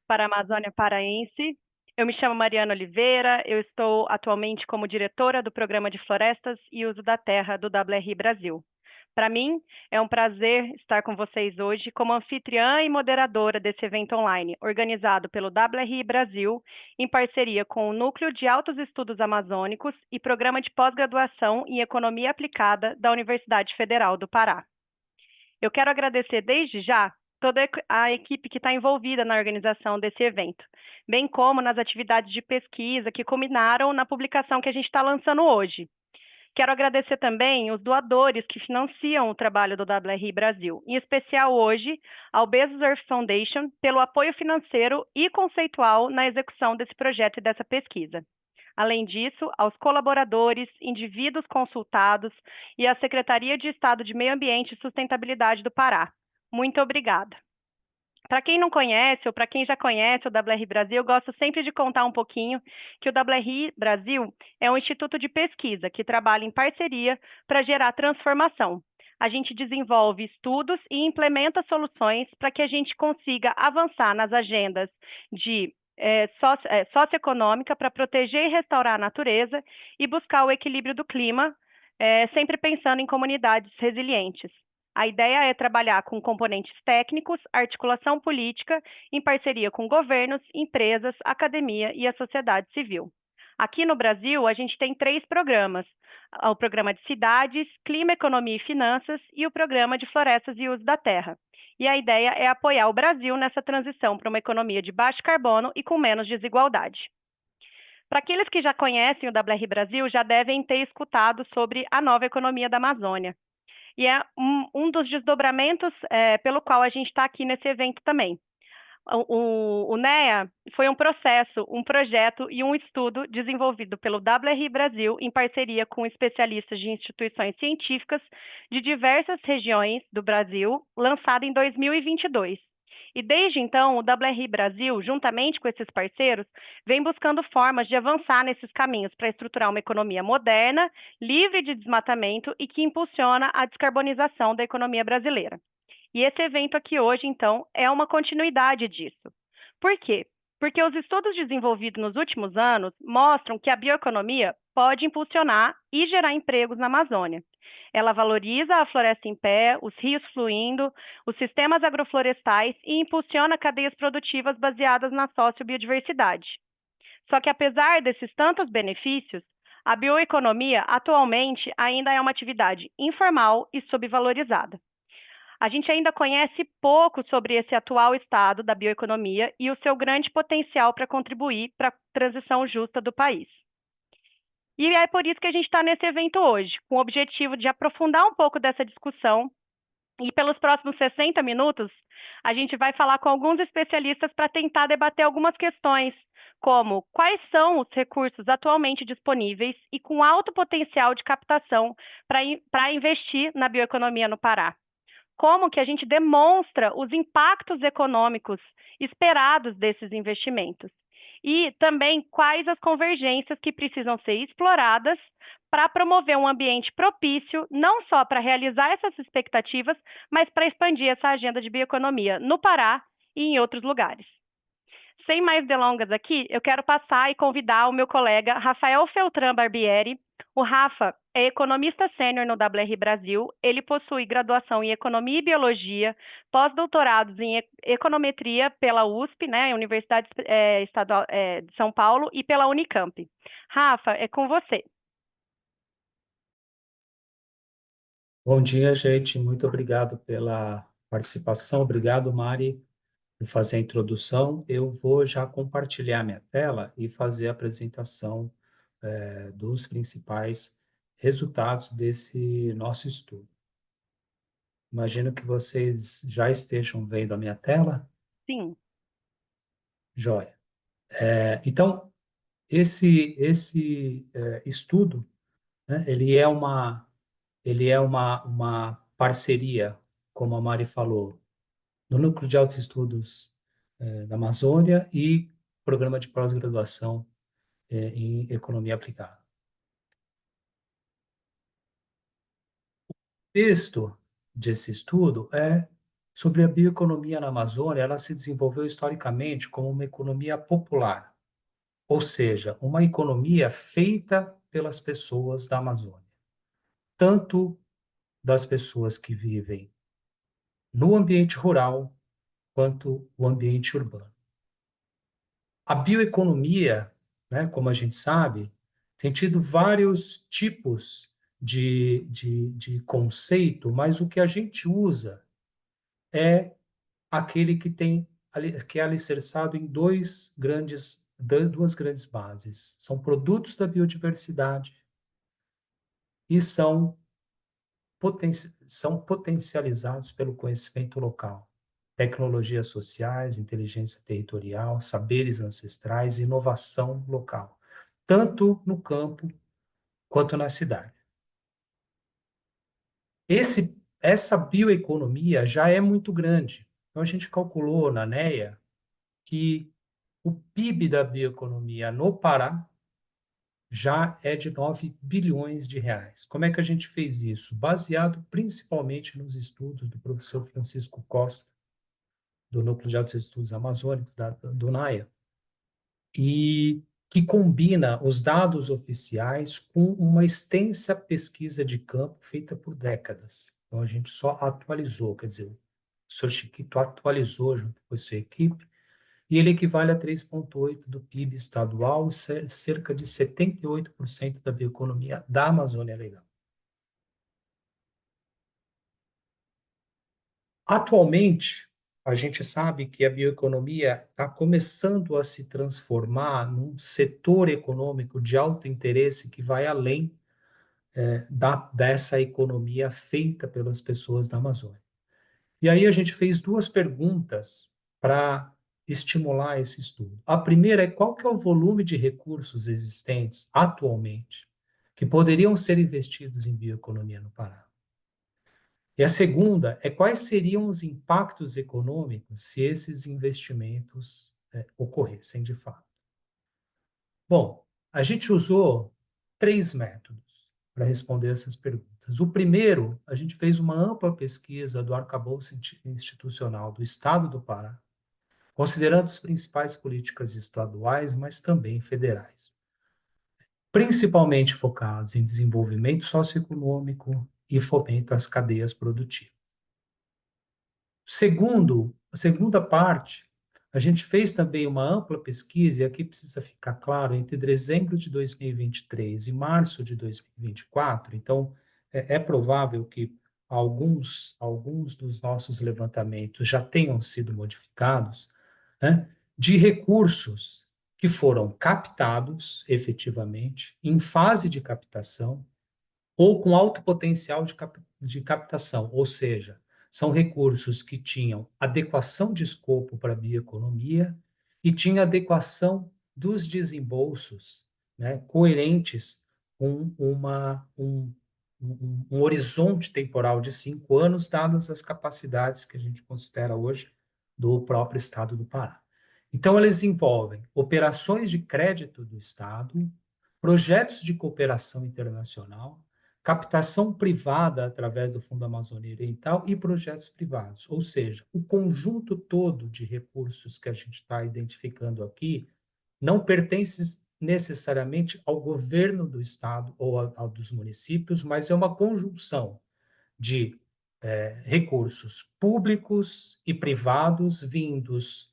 para a Amazônia Paraense. Eu me chamo Mariana Oliveira, eu estou atualmente como diretora do Programa de Florestas e Uso da Terra do WRI Brasil. Para mim, é um prazer estar com vocês hoje como anfitriã e moderadora desse evento online, organizado pelo WRI Brasil, em parceria com o Núcleo de Altos Estudos Amazônicos e Programa de Pós-Graduação em Economia Aplicada da Universidade Federal do Pará. Eu quero agradecer desde já toda a equipe que está envolvida na organização desse evento, bem como nas atividades de pesquisa que culminaram na publicação que a gente está lançando hoje. Quero agradecer também os doadores que financiam o trabalho do WRI Brasil, em especial hoje ao Bezos Earth Foundation, pelo apoio financeiro e conceitual na execução desse projeto e dessa pesquisa. Além disso, aos colaboradores, indivíduos consultados e à Secretaria de Estado de Meio Ambiente e Sustentabilidade do Pará. Muito obrigada. Para quem não conhece, ou para quem já conhece o WRI Brasil, eu gosto sempre de contar um pouquinho que o WRI Brasil é um instituto de pesquisa que trabalha em parceria para gerar transformação. A gente desenvolve estudos e implementa soluções para que a gente consiga avançar nas agendas de socioeconômica para proteger e restaurar a natureza e buscar o equilíbrio do clima, sempre pensando em comunidades resilientes. A ideia é trabalhar com componentes técnicos, articulação política, em parceria com governos, empresas, academia e a sociedade civil. Aqui no Brasil, a gente tem 3 programas: o Programa de Cidades, Clima, Economia e Finanças e o Programa de Florestas e Uso da Terra. E a ideia é apoiar o Brasil nessa transição para uma economia de baixo carbono e com menos desigualdade. Para aqueles que já conhecem o WR Brasil, já devem ter escutado sobre a nova economia da Amazônia. E é um dos desdobramentos pelo qual a gente está aqui nesse evento também. O NEA foi um processo, um projeto e um estudo desenvolvido pelo WRI Brasil em parceria com especialistas de instituições científicas de diversas regiões do Brasil, lançado em 2022. E desde então, o WRI Brasil, juntamente com esses parceiros, vem buscando formas de avançar nesses caminhos para estruturar uma economia moderna, livre de desmatamento e que impulsiona a descarbonização da economia brasileira. E esse evento aqui hoje, então, é uma continuidade disso. Por quê? Porque os estudos desenvolvidos nos últimos anos mostram que a bioeconomia pode impulsionar e gerar empregos na Amazônia. Ela valoriza a floresta em pé, os rios fluindo, os sistemas agroflorestais e impulsiona cadeias produtivas baseadas na sociobiodiversidade. Só que apesar desses tantos benefícios, a bioeconomia atualmente ainda é uma atividade informal e subvalorizada. A gente ainda conhece pouco sobre esse atual estado da bioeconomia e o seu grande potencial para contribuir para a transição justa do país. E é por isso que a gente está nesse evento hoje, com o objetivo de aprofundar um pouco dessa discussão. E pelos próximos 60 minutos, a gente vai falar com alguns especialistas para tentar debater algumas questões, como quais são os recursos atualmente disponíveis e com alto potencial de captação para investir na bioeconomia no Pará. Como que a gente demonstra os impactos econômicos esperados desses investimentos. E também quais as convergências que precisam ser exploradas para promover um ambiente propício, não só para realizar essas expectativas, mas para expandir essa agenda de bioeconomia no Pará e em outros lugares. Sem mais delongas aqui, eu quero passar e convidar o meu colega Rafael Feltran Barbieri. O Rafa é economista sênior no WRI Brasil, ele possui graduação em Economia e Biologia, pós-doutorados em Econometria pela USP, né, Universidade Estadual de São Paulo, e pela Unicamp. Rafa, é com você. Bom dia, gente. Muito obrigado pela participação. Obrigado, Mari, por fazer a introdução. Eu vou já compartilhar minha tela e fazer a apresentação dos principais resultados desse nosso estudo. Imagino que vocês já estejam vendo a minha tela. Sim. Joia. Então, esse estudo, né, ele é uma parceria, como a Mari falou, no Núcleo de Altos Estudos da Amazônia e Programa de Pós-Graduação em Economia Aplicada. O texto desse estudo é sobre a bioeconomia na Amazônia, ela se desenvolveu historicamente como uma economia popular, ou seja, uma economia feita pelas pessoas da Amazônia, tanto das pessoas que vivem no ambiente rural quanto o ambiente urbano. A bioeconomia, né, como a gente sabe, tem tido vários tipos de conceito, mas o que a gente usa é aquele que é alicerçado em duas grandes bases. São produtos da biodiversidade e são potencializados pelo conhecimento local. Tecnologias sociais, inteligência territorial, saberes ancestrais e inovação local, tanto no campo quanto na cidade. Essa bioeconomia já é muito grande. Então, a gente calculou na NEA que o PIB da bioeconomia no Pará já é de 9 bilhões de reais. Como é que a gente fez isso? Baseado principalmente nos estudos do professor Francisco Costa, do Núcleo de Altos Estudos Amazônicos, do NAIA, e que combina os dados oficiais com uma extensa pesquisa de campo feita por décadas. Então, a gente só atualizou, quer dizer, o professor Chiquito atualizou junto com a sua equipe, e ele equivale a 3,8% do PIB estadual e cerca de 78% da bioeconomia da Amazônia Legal. Atualmente, a gente sabe que a bioeconomia está começando a se transformar num setor econômico de alto interesse que vai além dessa economia feita pelas pessoas da Amazônia. E aí a gente fez duas perguntas para estimular esse estudo. A primeira é qual que é o volume de recursos existentes atualmente que poderiam ser investidos em bioeconomia no Pará. E a segunda é quais seriam os impactos econômicos se esses investimentos ocorressem de fato. Bom, a gente usou 3 métodos para responder essas perguntas. O primeiro, a gente fez uma ampla pesquisa do arcabouço institucional do Estado do Pará, considerando as principais políticas estaduais, mas também federais, principalmente focados em desenvolvimento socioeconômico e fomento às cadeias produtivas. Segundo, a segunda parte, a gente fez também uma ampla pesquisa, e aqui precisa ficar claro, entre dezembro de 2023 e março de 2024, então é provável que alguns dos nossos levantamentos já tenham sido modificados, né, de recursos que foram captados efetivamente, em fase de captação, ou com alto potencial de captação, ou seja, são recursos que tinham adequação de escopo para a bioeconomia e tinha adequação dos desembolsos, né, coerentes com um horizonte temporal de 5 anos, dadas as capacidades que a gente considera hoje do próprio Estado do Pará. Então, eles envolvem operações de crédito do Estado, projetos de cooperação internacional, captação privada através do Fundo Amazônia Oriental e projetos privados. Ou seja, o conjunto todo de recursos que a gente está identificando aqui não pertence necessariamente ao governo do estado ou ao dos municípios, mas é uma conjunção de recursos públicos e privados vindos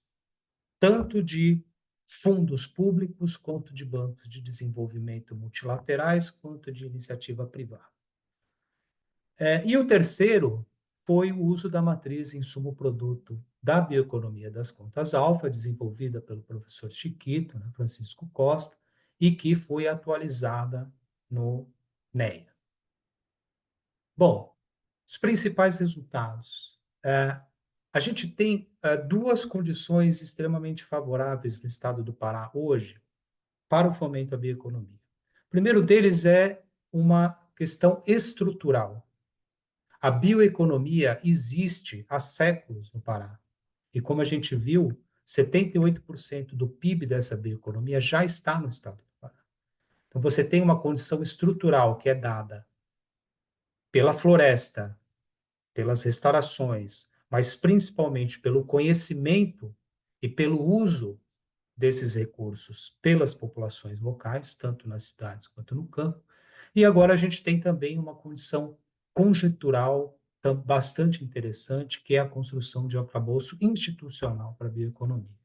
tanto de fundos públicos, quanto de bancos de desenvolvimento multilaterais, quanto de iniciativa privada. E o terceiro foi o uso da matriz insumo-produto da bioeconomia das contas alfa, desenvolvida pelo professor Chiquito, né, Francisco Costa, e que foi atualizada no NEA. Bom, os principais resultados. A gente tem duas condições extremamente favoráveis no estado do Pará hoje para o fomento à bioeconomia. O primeiro deles é uma questão estrutural. A bioeconomia existe há séculos no Pará. E como a gente viu, 78% do PIB dessa bioeconomia já está no estado do Pará. Então você tem uma condição estrutural que é dada pela floresta, pelas restaurações, mas principalmente pelo conhecimento e pelo uso desses recursos pelas populações locais, tanto nas cidades quanto no campo. E agora a gente tem também uma condição conjuntural bastante interessante, que é a construção de um arcabouço institucional para a bioeconomia.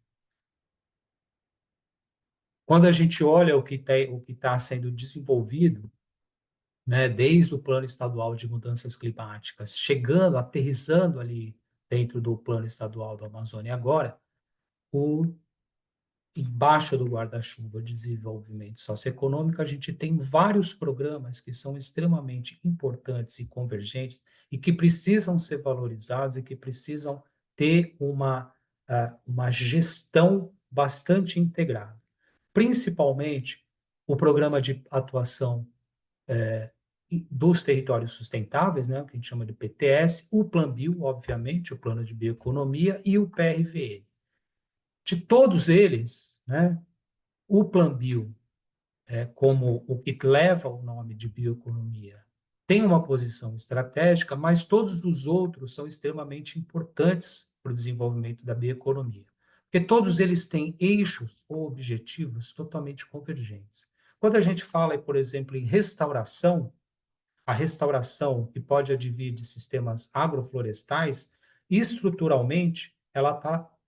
Quando a gente olha o que está sendo desenvolvido, né, desde o Plano Estadual de Mudanças Climáticas, chegando, aterrissando ali dentro do Plano Estadual da Amazônia agora, embaixo do guarda-chuva de desenvolvimento socioeconômico, a gente tem vários programas que são extremamente importantes e convergentes e que precisam ser valorizados e que precisam ter uma gestão bastante integrada. Principalmente o programa de atuação dos territórios sustentáveis, né, o que a gente chama de PTS, o Planbio, obviamente, o Plano de Bioeconomia, e o PRVN. De todos eles, né, o Planbio, como o que leva o nome de bioeconomia, tem uma posição estratégica, mas todos os outros são extremamente importantes para o desenvolvimento da bioeconomia, porque todos eles têm eixos ou objetivos totalmente convergentes. Quando a gente fala, por exemplo, em restauração, a restauração que pode advir de sistemas agroflorestais, estruturalmente,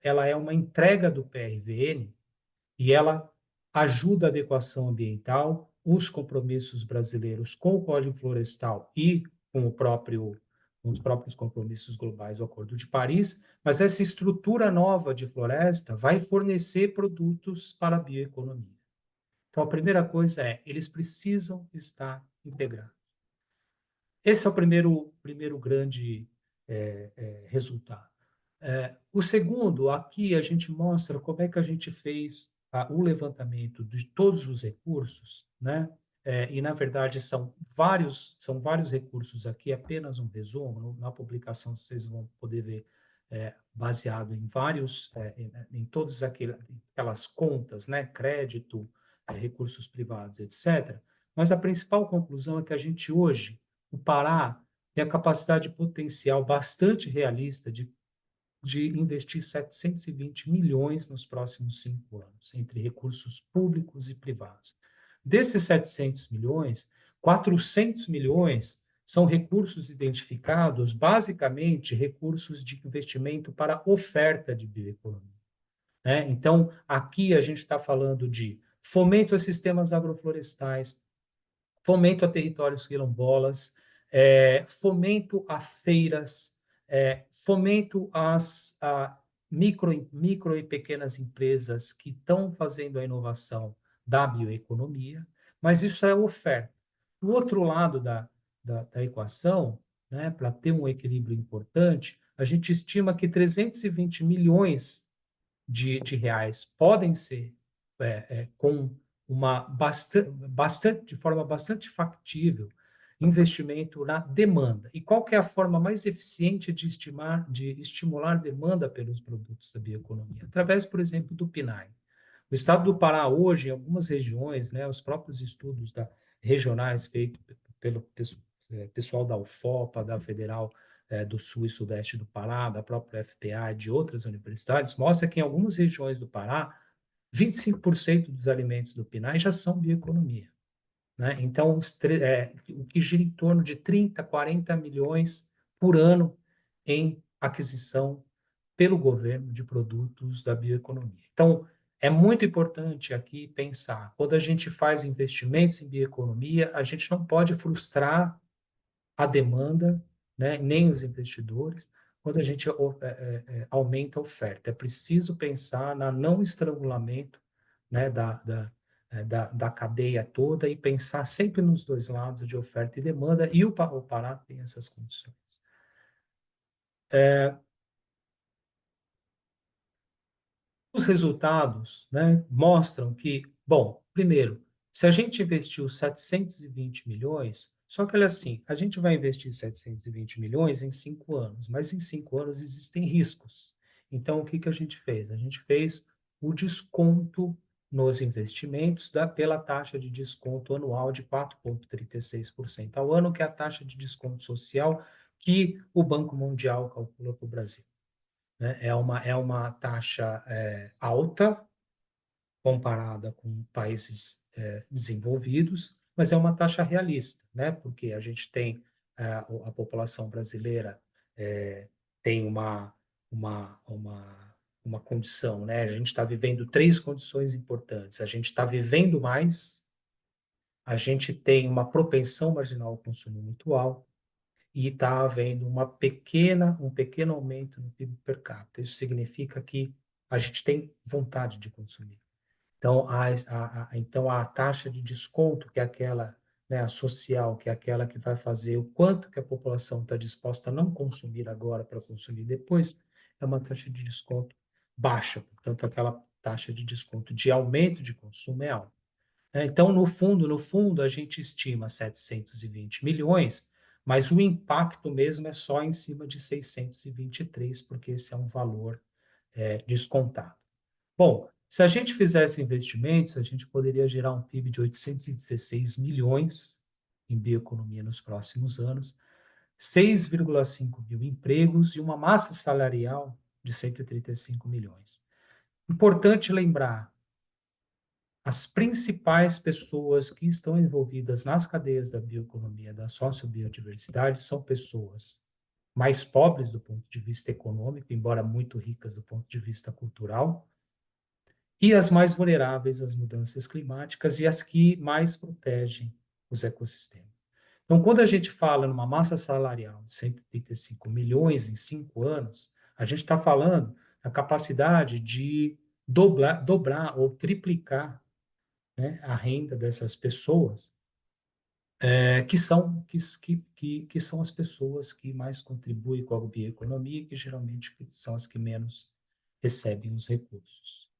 ela é uma entrega do PRVN e ela ajuda a adequação ambiental, os compromissos brasileiros com o Código Florestal e com os próprios compromissos globais do Acordo de Paris, mas essa estrutura nova de floresta vai fornecer produtos para a bioeconomia. Então, a primeira coisa é, eles precisam estar integrados. Esse é o primeiro grande resultado. O segundo, aqui a gente mostra como é que a gente fez o levantamento de todos os recursos, né? E, na verdade, são vários recursos aqui, apenas um resumo. Na publicação vocês vão poder ver baseado em vários, em todas aquelas contas, né? Crédito, recursos privados, etc. Mas a principal conclusão é que a gente hoje, o Pará, tem a capacidade potencial bastante realista de investir 720 milhões nos próximos 5 anos, entre recursos públicos e privados. Desses 700 milhões, 400 milhões são recursos identificados, basicamente recursos de investimento para oferta de bioeconomia, né? Então, aqui a gente está falando de fomento a sistemas agroflorestais, fomento a territórios quilombolas, fomento a feiras, fomento às micro e pequenas empresas que estão fazendo a inovação da bioeconomia, mas isso é oferta. O outro lado da equação, né, para ter um equilíbrio importante, a gente estima que 320 milhões de reais podem ser com de forma bastante factível, investimento na demanda. E qual que é a forma mais eficiente de estimular demanda pelos produtos da bioeconomia? Através, por exemplo, do PNAE. O estado do Pará hoje, em algumas regiões, né, os próprios estudos regionais feitos pelo pessoal da UFOPA, da Federal do Sul e Sudeste do Pará, da própria FPA e de outras universidades, mostra que em algumas regiões do Pará, 25% dos alimentos do PNAE já são bioeconomia, né? Então, o que gira em torno de 30, 40 milhões por ano em aquisição pelo governo de produtos da bioeconomia. Então, é muito importante aqui pensar, quando a gente faz investimentos em bioeconomia, a gente não pode frustrar a demanda, né, nem os investidores, quando a gente aumenta a oferta. É preciso pensar na não estrangulamento, né, da cadeia toda e pensar sempre nos dois lados de oferta e demanda, e o Pará tem essas condições. Os resultados, né, mostram que, bom, primeiro, se a gente investiu 720 milhões, só que olha assim, a gente vai investir 720 milhões em 5 anos, mas em 5 anos existem riscos. Então, o que que a gente fez? A gente fez o desconto nos investimentos pela taxa de desconto anual de 4,36% ao ano, que é a taxa de desconto social que o Banco Mundial calcula para o Brasil. né? É uma taxa alta, comparada com países desenvolvidos, mas é uma taxa realista, né? Porque a gente tem a população brasileira tem uma condição, né? A gente está vivendo três condições importantes. A gente está vivendo mais, a gente tem uma propensão marginal ao consumo muito alto e está havendo um pequeno aumento no PIB per capita. Isso significa que a gente tem vontade de consumir. Então, então, a taxa de desconto, que é aquela, né, a social, que é aquela que vai fazer o quanto que a população está disposta a não consumir agora para consumir depois, é uma taxa de desconto baixa. Portanto, aquela taxa de desconto de aumento de consumo é alta. Então, no fundo, a gente estima 720 milhões, mas o impacto mesmo é só em cima de 623, porque esse é um valor descontado. Bom, se a gente fizesse investimentos, a gente poderia gerar um PIB de 816 milhões em bioeconomia nos próximos anos, 6,5 mil empregos e uma massa salarial de 135 milhões. Importante lembrar, as principais pessoas que estão envolvidas nas cadeias da bioeconomia, da sociobiodiversidade, são pessoas mais pobres do ponto de vista econômico, embora muito ricas do ponto de vista cultural, e as mais vulneráveis às mudanças climáticas e as que mais protegem os ecossistemas. Então, quando a gente fala numa massa salarial de 135 milhões em 5 anos, a gente está falando da capacidade de dobrar ou triplicar, né, a renda dessas pessoas, que são as pessoas que mais contribuem com a bioeconomia e que geralmente são as que menos recebem os recursos.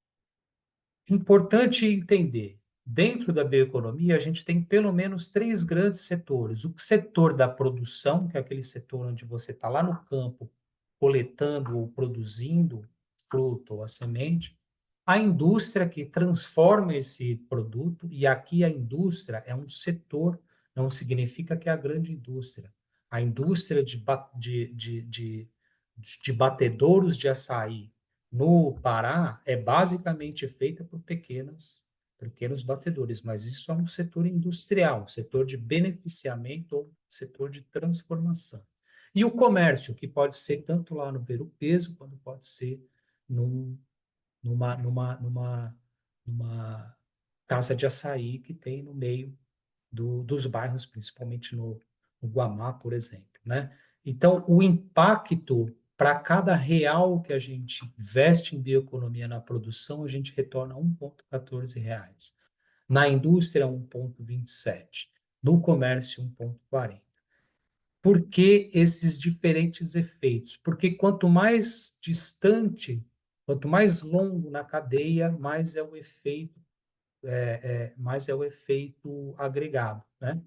Importante entender, dentro da bioeconomia, a gente tem pelo menos três grandes setores. O setor da produção, que é aquele setor onde você está lá no campo, coletando ou produzindo fruto ou a semente. A indústria que transforma esse produto, e aqui a indústria é um setor, não significa que é a grande indústria. A indústria de batedouros de açaí no Pará é basicamente feita por pequenos batedores, mas isso é um setor industrial, um setor de beneficiamento ou setor de transformação. E o comércio, que pode ser tanto lá no ver-o-peso, quanto pode ser num, numa casa de açaí que tem no meio dos bairros, principalmente no Guamá, por exemplo, né? Então, o impacto para cada real que a gente investe em bioeconomia na produção, a gente retorna R$ 1,14. Na indústria, 1,27. No comércio, 1,40. Por que esses diferentes efeitos? Porque quanto mais distante, quanto mais longo na cadeia, mais é o efeito agregado, né?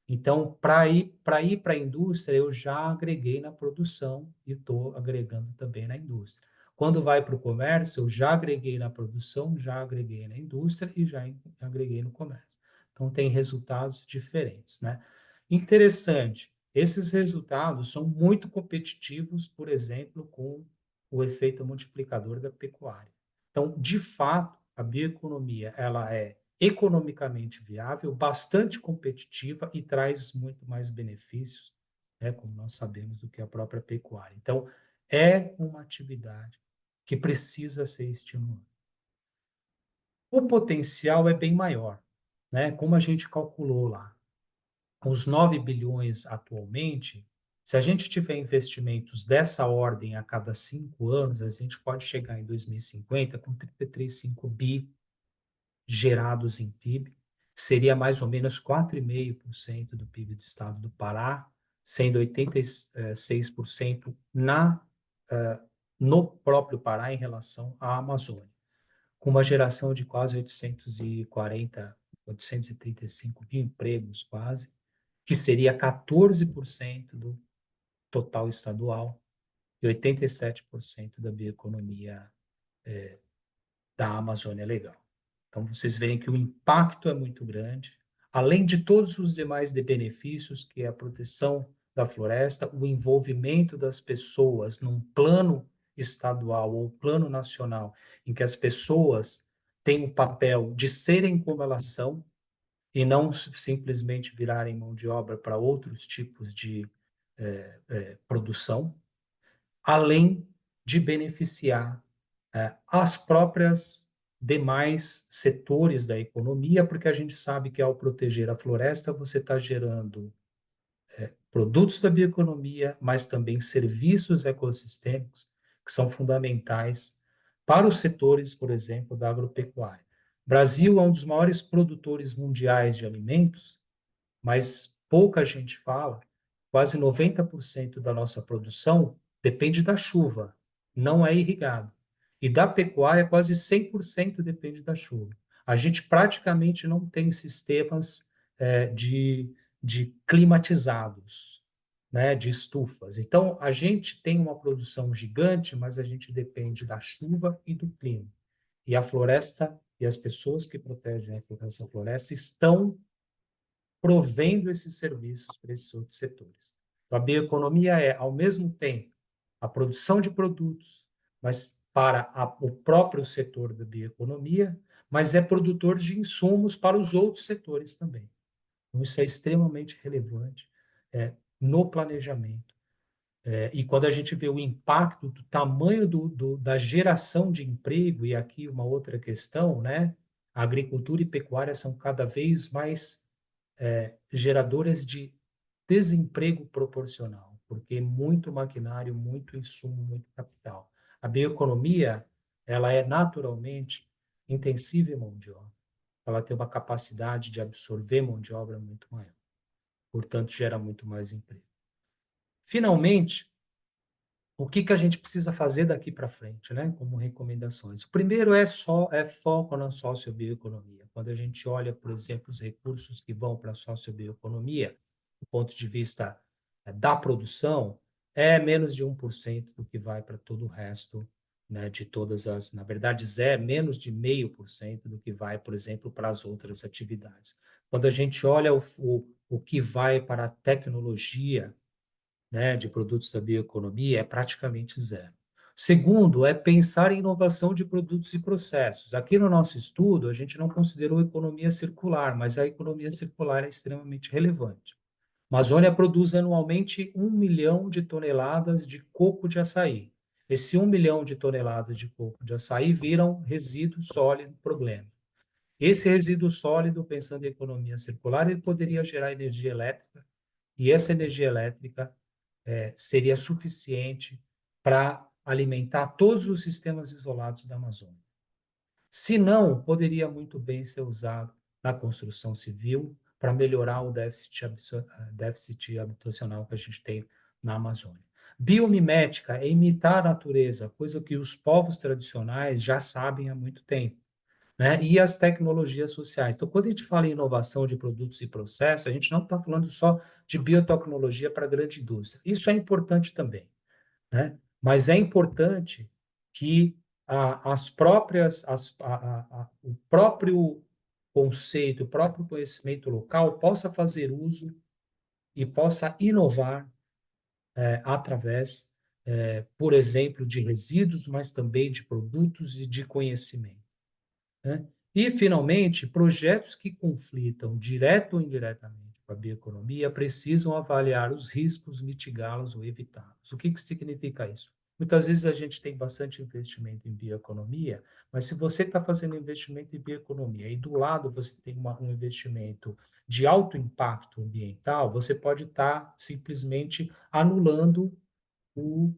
Então, para ir para a indústria, eu já agreguei na produção e estou agregando também na indústria. Quando vai para o comércio, eu já agreguei na produção, já agreguei na indústria e já agreguei no comércio. Então, tem resultados diferentes, né? Interessante, esses resultados são muito competitivos, por exemplo, com o efeito multiplicador da pecuária. Então, de fato, a bioeconomia ela é economicamente viável, bastante competitiva e traz muito mais benefícios, né, como nós sabemos, do que a própria pecuária. Então, é uma atividade que precisa ser estimulada. O potencial é bem maior, né? Como a gente calculou lá, os 9 bilhões atualmente, se a gente tiver investimentos dessa ordem a cada 5 anos, a gente pode chegar em 2050 com 33,5 bi gerados em PIB, seria mais ou menos 4,5% do PIB do estado do Pará, sendo 86% no próprio Pará em relação à Amazônia, com uma geração de quase 835 mil empregos quase, que seria 14% do total estadual e 87% da bioeconomia da Amazônia Legal. Então, vocês veem que o impacto é muito grande, além de todos os demais benefícios, que é a proteção da floresta, o envolvimento das pessoas num plano estadual ou plano nacional em que as pessoas têm o papel de serem como elas são e não simplesmente virarem mão de obra para outros tipos de produção, além de beneficiar as próprias demais setores da economia, porque a gente sabe que ao proteger a floresta, você está gerando produtos da bioeconomia, mas também serviços ecossistêmicos que são fundamentais para os setores, por exemplo, da agropecuária. O Brasil é um dos maiores produtores mundiais de alimentos, mas pouca gente fala, quase 90% da nossa produção depende da chuva, não é irrigado. E da pecuária, quase 100% depende da chuva. A gente praticamente não tem sistemas de climatizados, né, de estufas. Então, a gente tem uma produção gigante, mas a gente depende da chuva e do clima. E a floresta e as pessoas que protegem essa floresta estão provendo esses serviços para esses outros setores. Então, a bioeconomia é, ao mesmo tempo, a produção de produtos, mas para o próprio setor da bioeconomia, mas é produtor de insumos para os outros setores também. Então, isso é extremamente relevante no planejamento. E quando a gente vê o impacto do tamanho da geração de emprego, e aqui uma outra questão, né? A agricultura e pecuária são cada vez mais geradoras de desemprego proporcional, porque muito maquinário, muito insumo, muito capital. A bioeconomia, ela é naturalmente intensiva em mão de obra. Ela tem uma capacidade de absorver mão de obra muito maior. Portanto, gera muito mais emprego. Finalmente, o que a gente precisa fazer daqui para frente, né, como recomendações? O primeiro é foco na sociobioeconomia. Quando a gente olha, por exemplo, os recursos que vão para a sociobioeconomia, do ponto de vista da produção, é menos de 1% do que vai para todo o resto, né, de todas as, na verdade, menos de 0,5% do que vai, por exemplo, para as outras atividades. Quando a gente olha o que vai para a tecnologia, né, de produtos da bioeconomia é praticamente zero. Segundo, é pensar em inovação de produtos e processos. Aqui no nosso estudo, a gente não considerou economia circular, mas a economia circular é extremamente relevante. A Amazônia produz anualmente 1 milhão de toneladas de coco de açaí. Esse 1 milhão de toneladas de coco de açaí viram resíduo sólido, problema. Esse resíduo sólido, pensando em economia circular, ele poderia gerar energia elétrica, e essa energia elétrica seria suficiente para alimentar todos os sistemas isolados da Amazônia. Se não, poderia muito bem ser usado na construção civil para melhorar o déficit habitacional que a gente tem na Amazônia. Biomimética é imitar a natureza, coisa que os povos tradicionais já sabem há muito tempo, né? E as tecnologias sociais. Então, quando a gente fala em inovação de produtos e processos, a gente não está falando só de biotecnologia para a grande indústria. Isso é importante também, né? Mas é importante que o próprio conceito, o próprio conhecimento local possa fazer uso e possa inovar através, por exemplo, de resíduos, mas também de produtos e de conhecimento, né? E, finalmente, projetos que conflitam direto ou indiretamente com a bioeconomia precisam avaliar os riscos, mitigá-los ou evitá-los. O que significa isso? Muitas vezes a gente tem bastante investimento em bioeconomia, mas se você está fazendo investimento em bioeconomia e do lado você tem um investimento de alto impacto ambiental, você pode estar simplesmente anulando o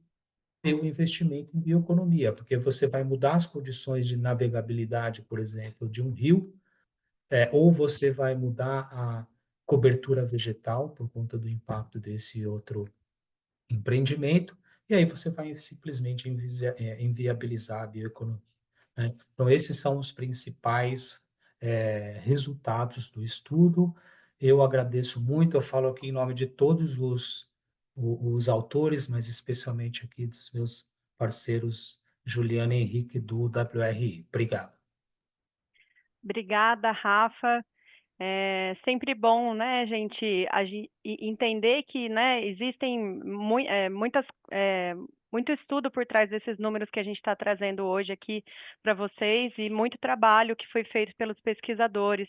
ter um investimento em bioeconomia, porque você vai mudar as condições de navegabilidade, por exemplo, de um rio, ou você vai mudar a cobertura vegetal por conta do impacto desse outro empreendimento, e aí você vai simplesmente inviabilizar a bioeconomia, né? Então, esses são os principais resultados do estudo. Eu agradeço muito, eu falo aqui em nome de todos os autores, mas especialmente aqui dos meus parceiros Juliana e Henrique do WRI. Obrigado. Obrigada, Rafa. É sempre bom, né, gente, entender que, né, existem muitas muito estudo por trás desses números que a gente está trazendo hoje aqui para vocês e muito trabalho que foi feito pelos pesquisadores.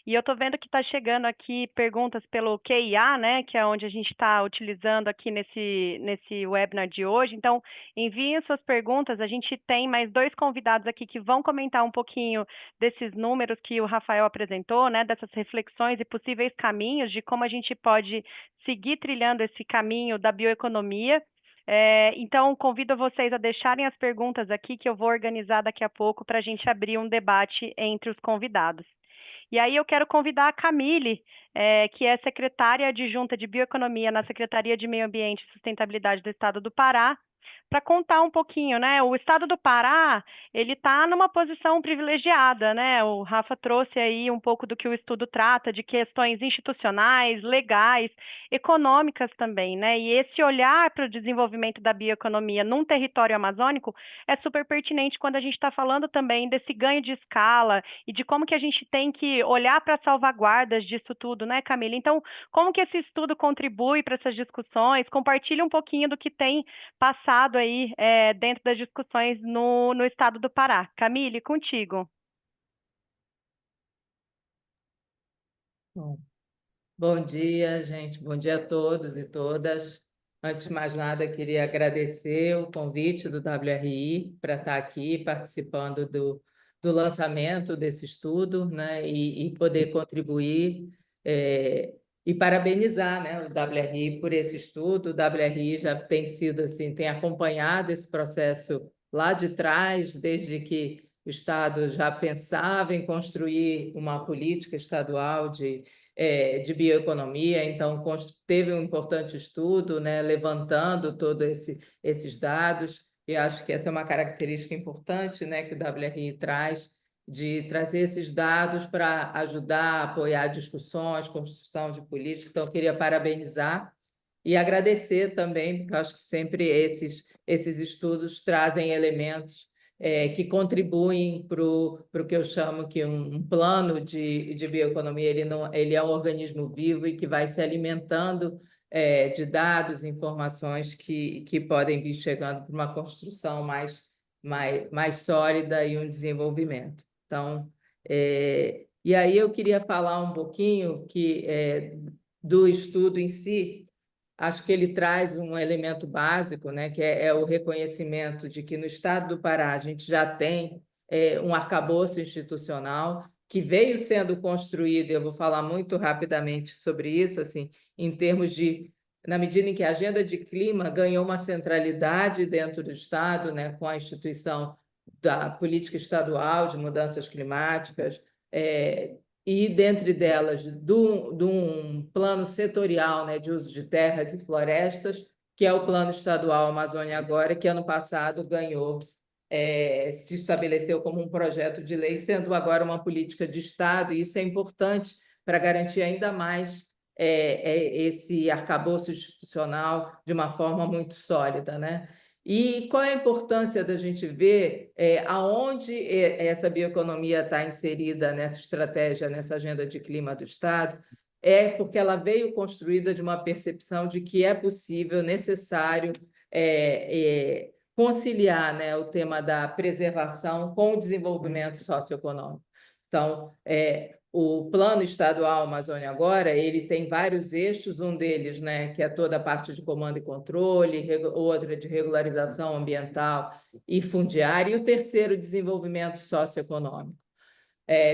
E eu estou vendo que está chegando aqui perguntas pelo QIA, né, que é onde a gente está utilizando aqui nesse webinar de hoje. Então, enviem suas perguntas. A gente tem mais 2 convidados aqui que vão comentar um pouquinho desses números que o Rafael apresentou, né, dessas reflexões e possíveis caminhos de como a gente pode seguir trilhando esse caminho da bioeconomia. Então, convido vocês a deixarem as perguntas aqui, que eu vou organizar daqui a pouco para a gente abrir um debate entre os convidados. E aí eu quero convidar a Camille, que é secretária adjunta de Bioeconomia na Secretaria de Meio Ambiente e Sustentabilidade do Estado do Pará, para contar um pouquinho, né? O Estado do Pará, ele está numa posição privilegiada, né? O Rafa trouxe aí um pouco do que o estudo trata, de questões institucionais, legais, econômicas também, né? E esse olhar para o desenvolvimento da bioeconomia num território amazônico é super pertinente quando a gente está falando também desse ganho de escala e de como que a gente tem que olhar para salvaguardas disso tudo, né, Camila? Então, como que esse estudo contribui para essas discussões? Compartilha um pouquinho do que tem passado aí dentro das discussões no estado do Pará. Camille, contigo. Bom, bom dia, gente. Bom dia a todos e todas. Antes de mais nada, queria agradecer o convite do WRI para estar aqui participando do lançamento desse estudo, né, e poder contribuir e parabenizar, né, o WRI por esse estudo. O WRI já tem sido assim, tem acompanhado esse processo lá de trás, desde que o Estado já pensava em construir uma política estadual de bioeconomia, então teve um importante estudo, né, levantando todos esses dados, e acho que essa é uma característica importante, né, que o WRI traz, de trazer esses dados para ajudar a apoiar discussões, construção de política. Então, eu queria parabenizar e agradecer também, porque eu acho que sempre esses estudos trazem elementos que contribuem para o que eu chamo que um plano de bioeconomia. Ele é um organismo vivo e que vai se alimentando de dados, informações que podem vir chegando para uma construção mais sólida e um desenvolvimento. Então, e aí eu queria falar um pouquinho do estudo em si. Acho que ele traz um elemento básico, né, que é o reconhecimento de que no estado do Pará a gente já tem um arcabouço institucional que veio sendo construído, eu vou falar muito rapidamente sobre isso, assim, em termos de, na medida em que a agenda de clima ganhou uma centralidade dentro do Estado, né, com a instituição da política estadual de mudanças climáticas, e, dentre delas, de um plano setorial, né, de uso de terras e florestas, que é o Plano Estadual Amazônia Agora, que ano passado se estabeleceu como um projeto de lei, sendo agora uma política de Estado, e isso é importante para garantir ainda mais esse arcabouço institucional de uma forma muito sólida, né? E qual é a importância da gente ver aonde essa bioeconomia está inserida nessa estratégia, nessa agenda de clima do Estado? É porque ela veio construída de uma percepção de que é possível, necessário conciliar, né, o tema da preservação com o desenvolvimento socioeconômico. Então, o Plano Estadual Amazônia Agora, ele tem vários eixos, um deles, né, que é toda a parte de comando e controle, outra de regularização ambiental e fundiária, e o terceiro, desenvolvimento socioeconômico,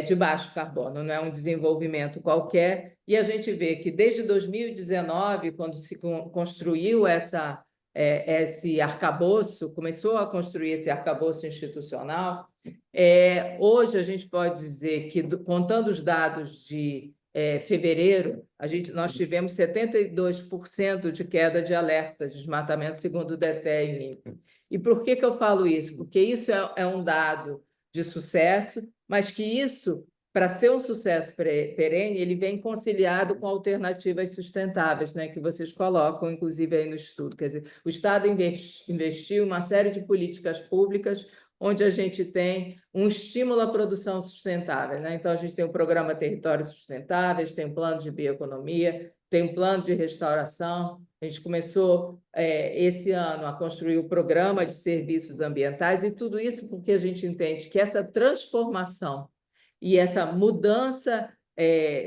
de baixo carbono, não é um desenvolvimento qualquer, e a gente vê que desde 2019, quando se construiu esse arcabouço, começou a construir esse arcabouço institucional, hoje a gente pode dizer que, contando os dados de fevereiro, nós tivemos 72% de queda de alerta de desmatamento, segundo o DETE e o INPE. E por que eu falo isso? Porque isso é um dado de sucesso, mas que isso, para ser um sucesso perene, ele vem conciliado com alternativas sustentáveis, né, que vocês colocam, inclusive, aí no estudo. Quer dizer, o Estado investiu em uma série de políticas públicas onde a gente tem um estímulo à produção sustentável, né? Então, a gente tem o Programa Territórios Sustentáveis, tem o Plano de Bioeconomia, tem um plano de restauração. A gente começou esse ano a construir o programa de serviços ambientais, e tudo isso porque a gente entende que essa transformação e essa mudança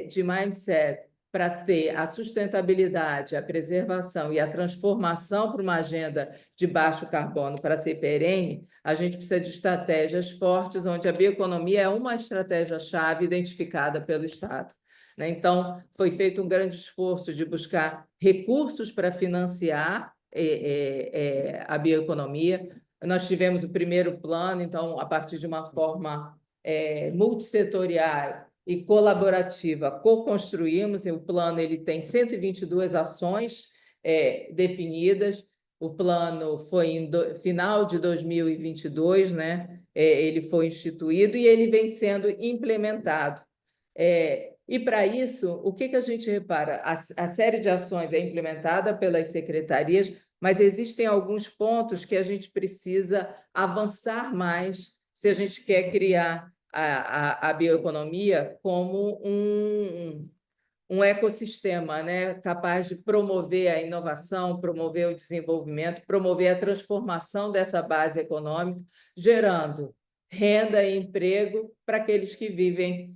de mindset para ter a sustentabilidade, a preservação e a transformação para uma agenda de baixo carbono para ser perene, a gente precisa de estratégias fortes, onde a bioeconomia é uma estratégia-chave identificada pelo Estado. Então, foi feito um grande esforço de buscar recursos para financiar a bioeconomia. Nós tivemos o primeiro plano, então, a partir de uma forma multissetorial e colaborativa, co-construímos. O plano ele tem 122 ações definidas. O plano foi em final de 2022, né? Ele foi instituído e ele vem sendo implementado. E, para isso, o que a gente repara? A série de ações é implementada pelas secretarias, mas existem alguns pontos que a gente precisa avançar mais se a gente quer criar a bioeconomia como um ecossistema, né, capaz de promover a inovação, promover o desenvolvimento, promover a transformação dessa base econômica, gerando renda e emprego para aqueles que vivem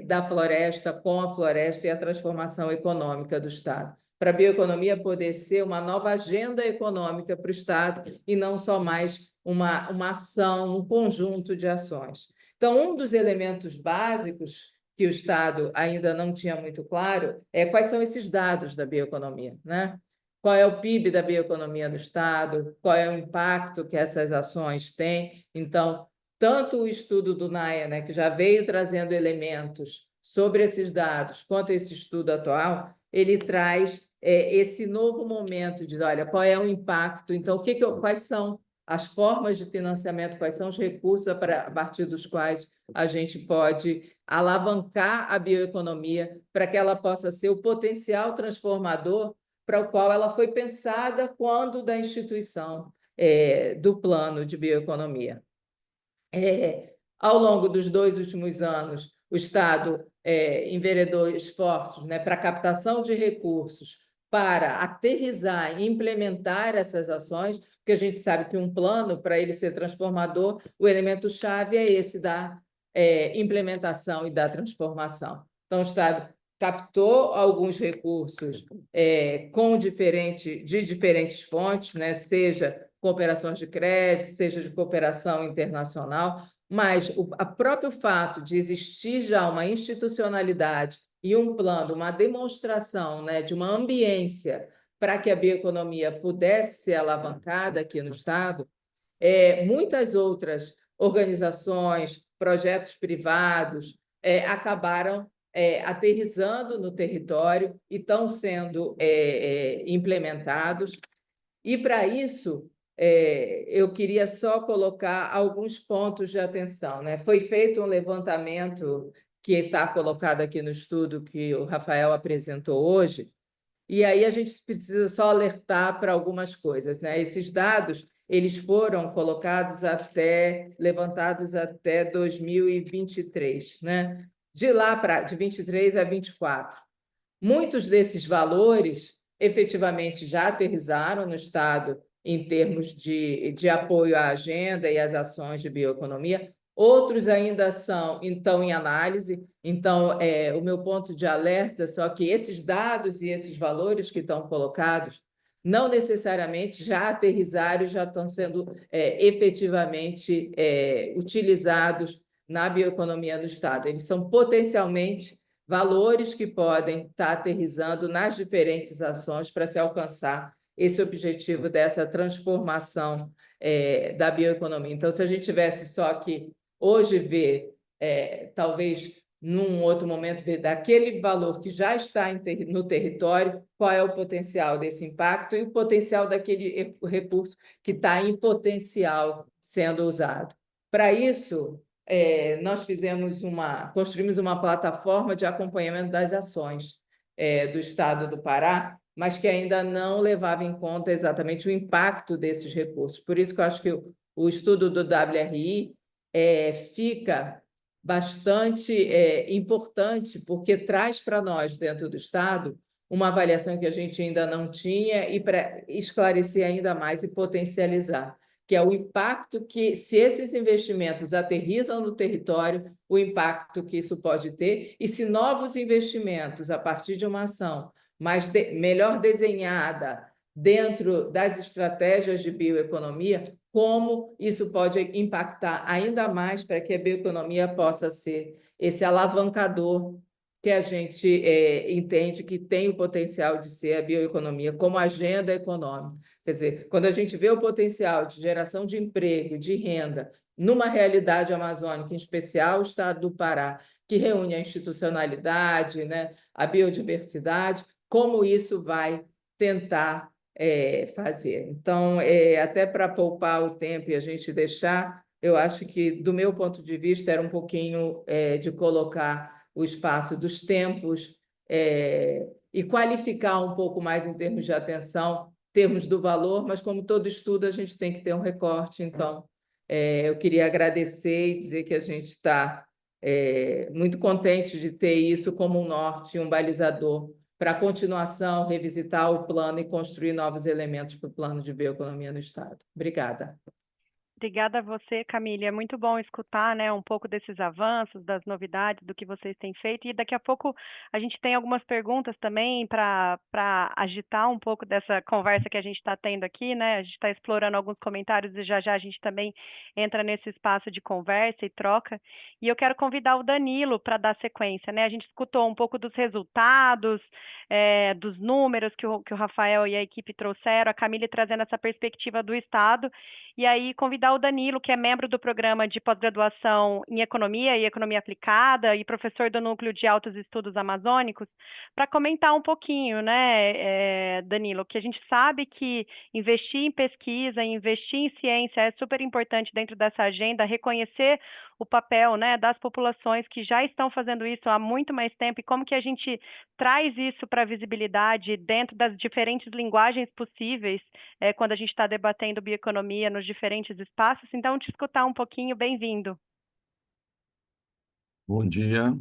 da floresta, com a floresta, e a transformação econômica do Estado. Para a bioeconomia poder ser uma nova agenda econômica para o Estado e não só mais uma ação, um conjunto de ações. Então, um dos elementos básicos que o Estado ainda não tinha muito claro é quais são esses dados da bioeconomia, né? Qual é o PIB da bioeconomia no Estado, qual é o impacto que essas ações têm. Então, tanto o estudo do NAIA, né, que já veio trazendo elementos sobre esses dados, quanto esse estudo atual, ele traz esse novo momento de, olha, qual é o impacto, então, quais são as formas de financiamento, quais são os recursos a partir dos quais a gente pode alavancar a bioeconomia para que ela possa ser o potencial transformador para o qual ela foi pensada quando da instituição do plano de bioeconomia. Ao longo dos 2 últimos anos, o Estado enveredou esforços, né, para a captação de recursos para aterrissar e implementar essas ações, porque a gente sabe que um plano, para ele ser transformador, o elemento-chave é esse da implementação e da transformação. Então, o Estado captou alguns recursos de diferentes fontes, né? Seja cooperações de crédito, seja de cooperação internacional, mas o próprio fato de existir já uma institucionalidade e um plano, uma demonstração, né, de uma ambiência para que a bioeconomia pudesse ser alavancada aqui no Estado, muitas outras organizações, projetos privados acabaram aterrissando no território e estão sendo implementados. E, para isso, eu queria só colocar alguns pontos de atenção, né? Foi feito um levantamento que está colocado aqui no estudo que o Rafael apresentou hoje, e aí a gente precisa só alertar para algumas coisas, né? Esses dados eles foram levantados até 2023, né? De 23 a 24. Muitos desses valores efetivamente já aterrissaram no Estado em termos de apoio à agenda e às ações de bioeconomia. Outros ainda estão em análise. Então, o meu ponto de alerta é só que esses dados e esses valores que estão colocados não necessariamente já aterrissaram e já estão sendo efetivamente utilizados na bioeconomia do Estado. Eles são potencialmente valores que podem estar aterrissando nas diferentes ações para se alcançar esse objetivo dessa transformação da bioeconomia. Então, se a gente tivesse só que hoje ver, talvez num outro momento, ver daquele valor que já está no território, qual é o potencial desse impacto e o potencial daquele recurso que está em potencial sendo usado. Para isso, nós construímos uma plataforma de acompanhamento das ações do Estado do Pará, mas que ainda não levava em conta exatamente o impacto desses recursos. Por isso que eu acho que o estudo do WRI fica bastante importante, porque traz para nós, dentro do Estado, uma avaliação que a gente ainda não tinha e para esclarecer ainda mais e potencializar, que é o impacto que, se esses investimentos aterrissam no território, o impacto que isso pode ter, e se novos investimentos, a partir de uma ação melhor desenhada dentro das estratégias de bioeconomia, como isso pode impactar ainda mais para que a bioeconomia possa ser esse alavancador que a gente entende que tem o potencial de ser a bioeconomia como agenda econômica. Quer dizer, quando a gente vê o potencial de geração de emprego, de renda, numa realidade amazônica, em especial o estado do Pará, que reúne a institucionalidade, né, a biodiversidade, como isso vai tentar fazer. Então, até para poupar o tempo e a gente deixar, eu acho que, do meu ponto de vista, era um pouquinho de colocar o espaço dos tempos e qualificar um pouco mais em termos de atenção, termos do valor, mas como todo estudo, a gente tem que ter um recorte. Então, eu queria agradecer e dizer que a gente está muito contente de ter isso como um norte, um balizador para a continuação, revisitar o plano e construir novos elementos para o plano de bioeconomia no Estado. Obrigada. Obrigada a você, Camille. É muito bom escutar, né, um pouco desses avanços, das novidades, do que vocês têm feito. E daqui a pouco a gente tem algumas perguntas também para agitar um pouco dessa conversa que a gente está tendo aqui, né? A gente está explorando alguns comentários e já já a gente também entra nesse espaço de conversa e troca. E eu quero convidar o Danilo para dar sequência, né? A gente escutou um pouco dos resultados, dos números que o Rafael e a equipe trouxeram, a Camille trazendo essa perspectiva do Estado. E aí convidar o Danilo, que é membro do programa de pós-graduação em Economia e Economia Aplicada e professor do Núcleo de Altos Estudos Amazônicos, para comentar um pouquinho, né, Danilo, que a gente sabe que investir em pesquisa, investir em ciência é super importante dentro dessa agenda, reconhecer o papel, né, das populações que já estão fazendo isso há muito mais tempo e como que a gente traz isso para a visibilidade dentro das diferentes linguagens possíveis quando a gente está debatendo bioeconomia nos diferentes espaços. Então, te escutar um pouquinho, bem-vindo. Bom dia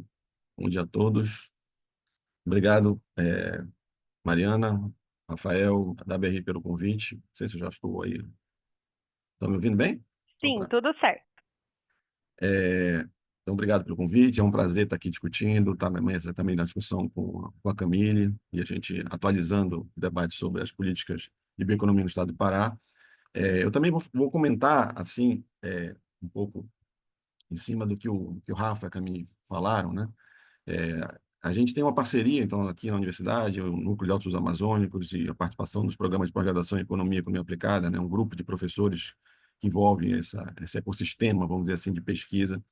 a todos. Obrigado, Mariana, Rafael, da BR pelo convite. Não sei se eu já estou aí. Estão me ouvindo bem? Sim, tudo certo. Então, obrigado pelo convite. É um prazer estar aqui discutindo, estar também na discussão com a Camille e a gente atualizando o debate sobre as políticas de bioeconomia no estado do Pará. Eu também vou comentar, assim, um pouco em cima do que o Rafa e a Camille falaram, né? A gente tem uma parceria, então, aqui na universidade, o Núcleo de Altos Amazônicos e a participação dos programas de pós-graduação em Economia e Economia Aplicada, né? Um grupo de professores que envolve esse ecossistema, vamos dizer assim, de pesquisa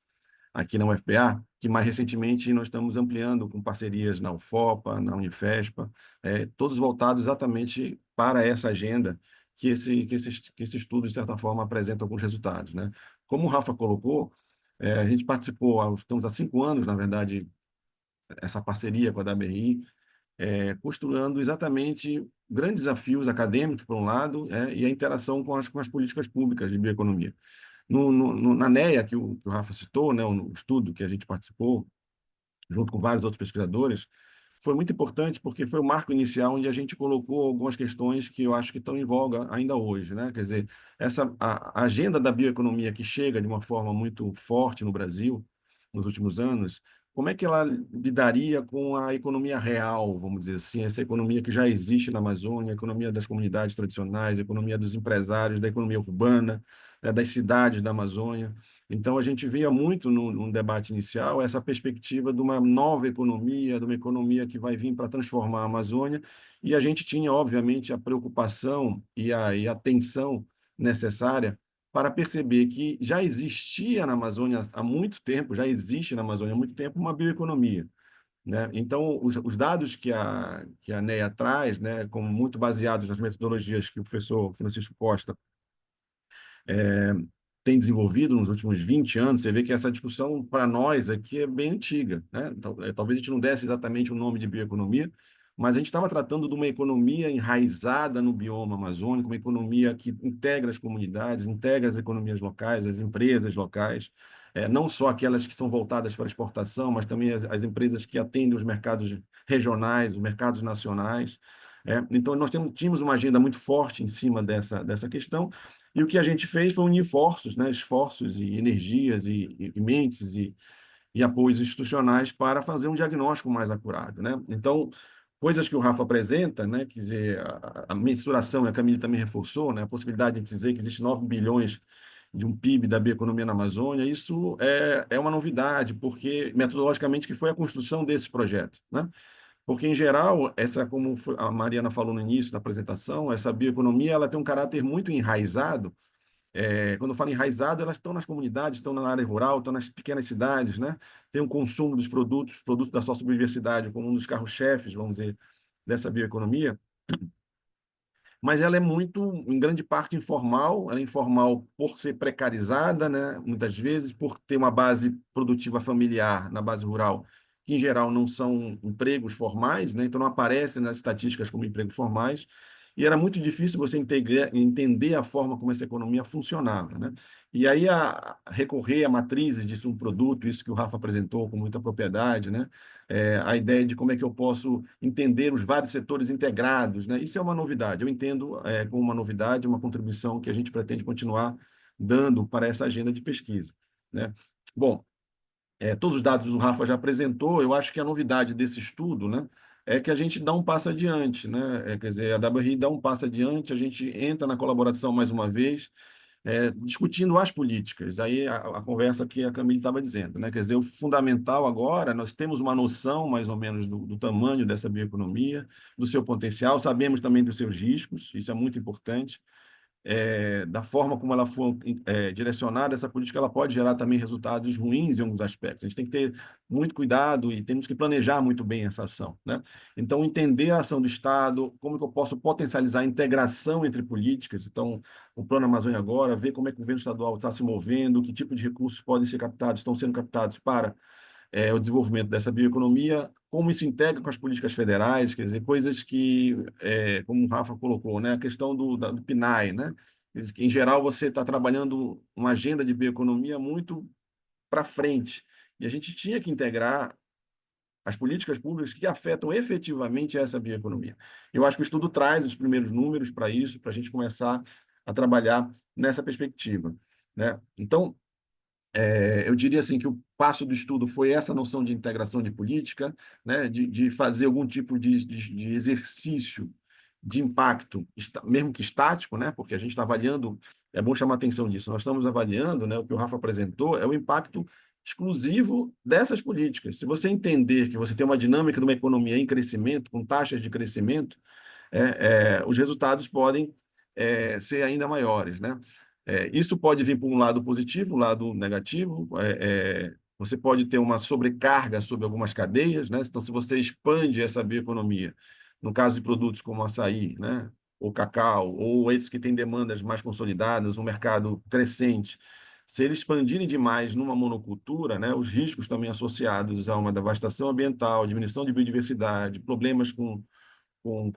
aqui na UFPA, que mais recentemente nós estamos ampliando com parcerias na UFOPA, na Unifespa, todos voltados exatamente para essa agenda que esse estudo, de certa forma, apresenta alguns resultados, né? Como o Rafa colocou, a gente participou, estamos há 5 anos, na verdade, essa parceria com a WRI, costurando exatamente grandes desafios acadêmicos, por um lado, e a interação com as políticas públicas de bioeconomia. Na NEA, que o Rafa citou, né, o estudo que a gente participou, junto com vários outros pesquisadores, foi muito importante porque foi o marco inicial onde a gente colocou algumas questões que eu acho que estão em voga ainda hoje, né? Quer dizer, a agenda da bioeconomia que chega de uma forma muito forte no Brasil nos últimos anos, como é que ela lidaria com a economia real, vamos dizer assim, essa economia que já existe na Amazônia, a economia das comunidades tradicionais, a economia dos empresários, da economia urbana, das cidades da Amazônia. Então, a gente via muito no debate inicial essa perspectiva de uma nova economia, de uma economia que vai vir para transformar a Amazônia, e a gente tinha, obviamente, a preocupação e a atenção necessária para perceber que já existia na Amazônia há muito tempo, já existe na Amazônia há muito tempo uma bioeconomia, né? Então, os dados que a NEA traz, né, como muito baseados nas metodologias que o professor Francisco Costa tem desenvolvido nos últimos 20 anos, você vê que essa discussão, para nós aqui, é bem antiga, né? Talvez a gente não desse exatamente o nome de bioeconomia, mas a gente estava tratando de uma economia enraizada no bioma amazônico, uma economia que integra as comunidades, integra as economias locais, as empresas locais, não só aquelas que são voltadas para exportação, mas também as empresas que atendem os mercados regionais, os mercados nacionais. Então, nós tínhamos uma agenda muito forte em cima dessa questão, e o que a gente fez foi unir esforços, né? Esforços e energias e mentes e apoios institucionais para fazer um diagnóstico mais acurado, né? Então, coisas que o Rafa apresenta, né? Quer dizer, a mensuração, a Camille também reforçou, né? A possibilidade de dizer que existe 9 bilhões de um PIB da bioeconomia na Amazônia, isso é uma novidade, porque metodologicamente que foi a construção desses projetos, né? Porque, em geral, como a Mariana falou no início da apresentação, essa bioeconomia ela tem um caráter muito enraizado. Quando eu falo enraizado, elas estão nas comunidades, estão na área rural, estão nas pequenas cidades, né? Tem um consumo dos produtos da sociobiodiversidade como um dos carros-chefes, vamos dizer, dessa bioeconomia, mas ela é muito, em grande parte, informal. Ela é informal por ser precarizada, né? Muitas vezes, por ter uma base produtiva familiar na base rural, que, em geral, não são empregos formais, né? Então, não aparecem nas estatísticas como empregos formais. E era muito difícil você entender a forma como essa economia funcionava, né? E aí, recorrer a matrizes de um produto, isso que o Rafa apresentou com muita propriedade, né? A ideia de como é que eu posso entender os vários setores integrados, né? Isso é uma novidade. Eu entendo como uma novidade, uma contribuição que a gente pretende continuar dando para essa agenda de pesquisa, né? Bom, todos os dados o Rafa já apresentou. Eu acho que a novidade desse estudo, né, é que a gente dá um passo adiante, né? Quer dizer, a WRI dá um passo adiante, a gente entra na colaboração mais uma vez, discutindo as políticas. Aí a conversa que a Camille estava dizendo, né? Quer dizer, o fundamental agora, nós temos uma noção mais ou menos do tamanho dessa bioeconomia, do seu potencial, sabemos também dos seus riscos, isso é muito importante. Da forma como ela for direcionada, essa política ela pode gerar também resultados ruins em alguns aspectos. A gente tem que ter muito cuidado e temos que planejar muito bem essa ação, né? Então, entender a ação do Estado, como que eu posso potencializar a integração entre políticas. Então, o Plano Amazônia agora, ver como é que o governo estadual está se movendo, que tipo de recursos podem ser captados, estão sendo captados para o desenvolvimento dessa bioeconomia, como isso integra com as políticas federais, quer dizer, coisas que, como o Rafa colocou, né, a questão do PNAE, né, quer dizer, que, em geral, você está trabalhando uma agenda de bioeconomia muito para frente, e a gente tinha que integrar as políticas públicas que afetam efetivamente essa bioeconomia. Eu acho que o estudo traz os primeiros números para isso, para a gente começar a trabalhar nessa perspectiva, né? Então, eu diria assim que o passo do estudo foi essa noção de integração de política, né, de fazer algum tipo de exercício de impacto, mesmo que estático, né, porque a gente está avaliando, é bom chamar a atenção disso, nós estamos avaliando, né, o que o Rafa apresentou, é o impacto exclusivo dessas políticas. Se você entender que você tem uma dinâmica de uma economia em crescimento, com taxas de crescimento, os resultados podem ser ainda maiores, né? Isso pode vir por um lado positivo, um lado negativo. Você pode ter uma sobrecarga sobre algumas cadeias, né? Então, se você expande essa bioeconomia, no caso de produtos como açaí, né, ou cacau, ou esses que têm demandas mais consolidadas, um mercado crescente, se eles expandirem demais numa monocultura, né, os riscos também associados a uma devastação ambiental, diminuição de biodiversidade, problemas com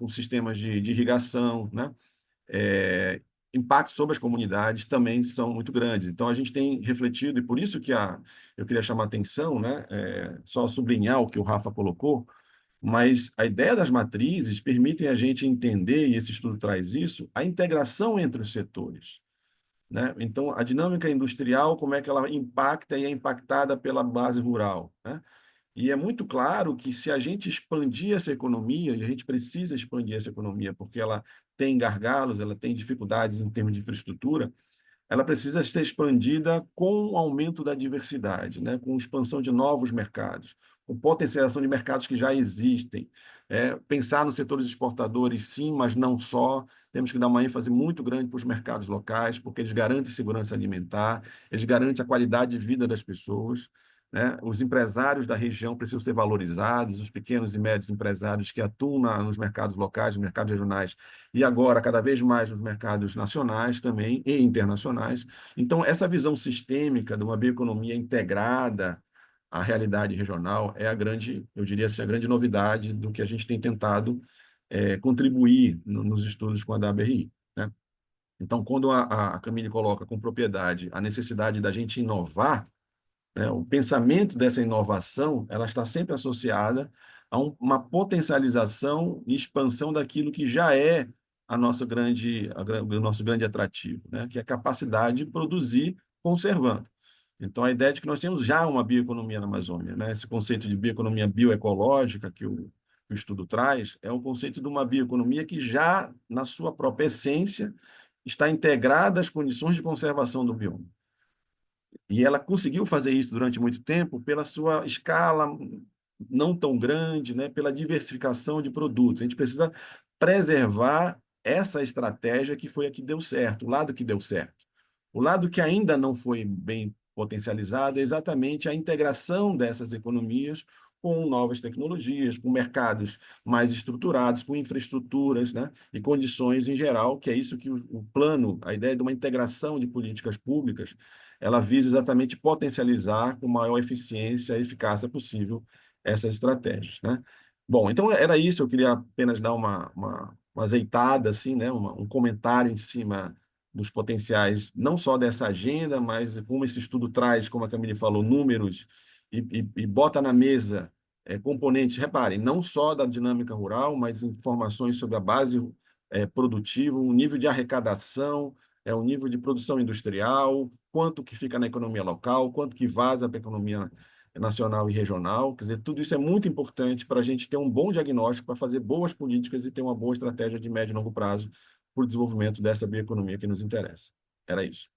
sistemas de irrigação, né? Impactos sobre as comunidades também são muito grandes. Então, a gente tem refletido, e por isso que eu queria chamar a atenção, né? Só sublinhar o que o Rafa colocou, mas a ideia das matrizes permitem a gente entender, e esse estudo traz isso, a integração entre os setores, né? Então, a dinâmica industrial, como é que ela impacta e é impactada pela base rural, né? E é muito claro que se a gente expandir essa economia, e a gente precisa expandir essa economia, porque ela tem gargalos, ela tem dificuldades em termos de infraestrutura, ela precisa ser expandida com o aumento da diversidade, né? Com expansão de novos mercados, com potencialização de mercados que já existem. Pensar nos setores exportadores, sim, mas não só. Temos que dar uma ênfase muito grande para os mercados locais, porque eles garantem segurança alimentar, eles garantem a qualidade de vida das pessoas, né? Os empresários da região precisam ser valorizados, os pequenos e médios empresários que atuam nos mercados locais, nos mercados regionais, e agora, cada vez mais, nos mercados nacionais também e internacionais. Então, essa visão sistêmica de uma bioeconomia integrada à realidade regional é eu diria assim, a grande novidade do que a gente tem tentado contribuir nos estudos com a WRI, né? Então, quando a Camille coloca com propriedade a necessidade da gente inovar, né? O pensamento dessa inovação, ela está sempre associada a uma potencialização e expansão daquilo que já é o nosso grande atrativo, né? Que é a capacidade de produzir conservando. Então, a ideia de que nós temos já uma bioeconomia na Amazônia, né? Esse conceito de bioeconomia bioecológica que o estudo traz, é um conceito de uma bioeconomia que já, na sua própria essência, está integrada às condições de conservação do bioma. E ela conseguiu fazer isso durante muito tempo pela sua escala não tão grande, né? Pela diversificação de produtos. A gente precisa preservar essa estratégia que foi a que deu certo, o lado que deu certo. O lado que ainda não foi bem potencializado é exatamente a integração dessas economias com novas tecnologias, com mercados mais estruturados, com infraestruturas, né? E condições em geral, que é isso que o plano, a ideia de uma integração de políticas públicas, ela visa exatamente potencializar com maior eficiência e eficácia possível essas estratégias, né? Bom, então era isso, eu queria apenas dar uma azeitada, assim, né? Um comentário em cima dos potenciais, não só dessa agenda, mas como esse estudo traz, como a Camille falou, números e bota na mesa componentes, reparem, não só da dinâmica rural, mas informações sobre a base produtiva, o nível de arrecadação, o nível de produção industrial, quanto que fica na economia local, quanto que vaza para a economia nacional e regional. Quer dizer, tudo isso é muito importante para a gente ter um bom diagnóstico, para fazer boas políticas e ter uma boa estratégia de médio e longo prazo para o desenvolvimento dessa bioeconomia que nos interessa. Era isso.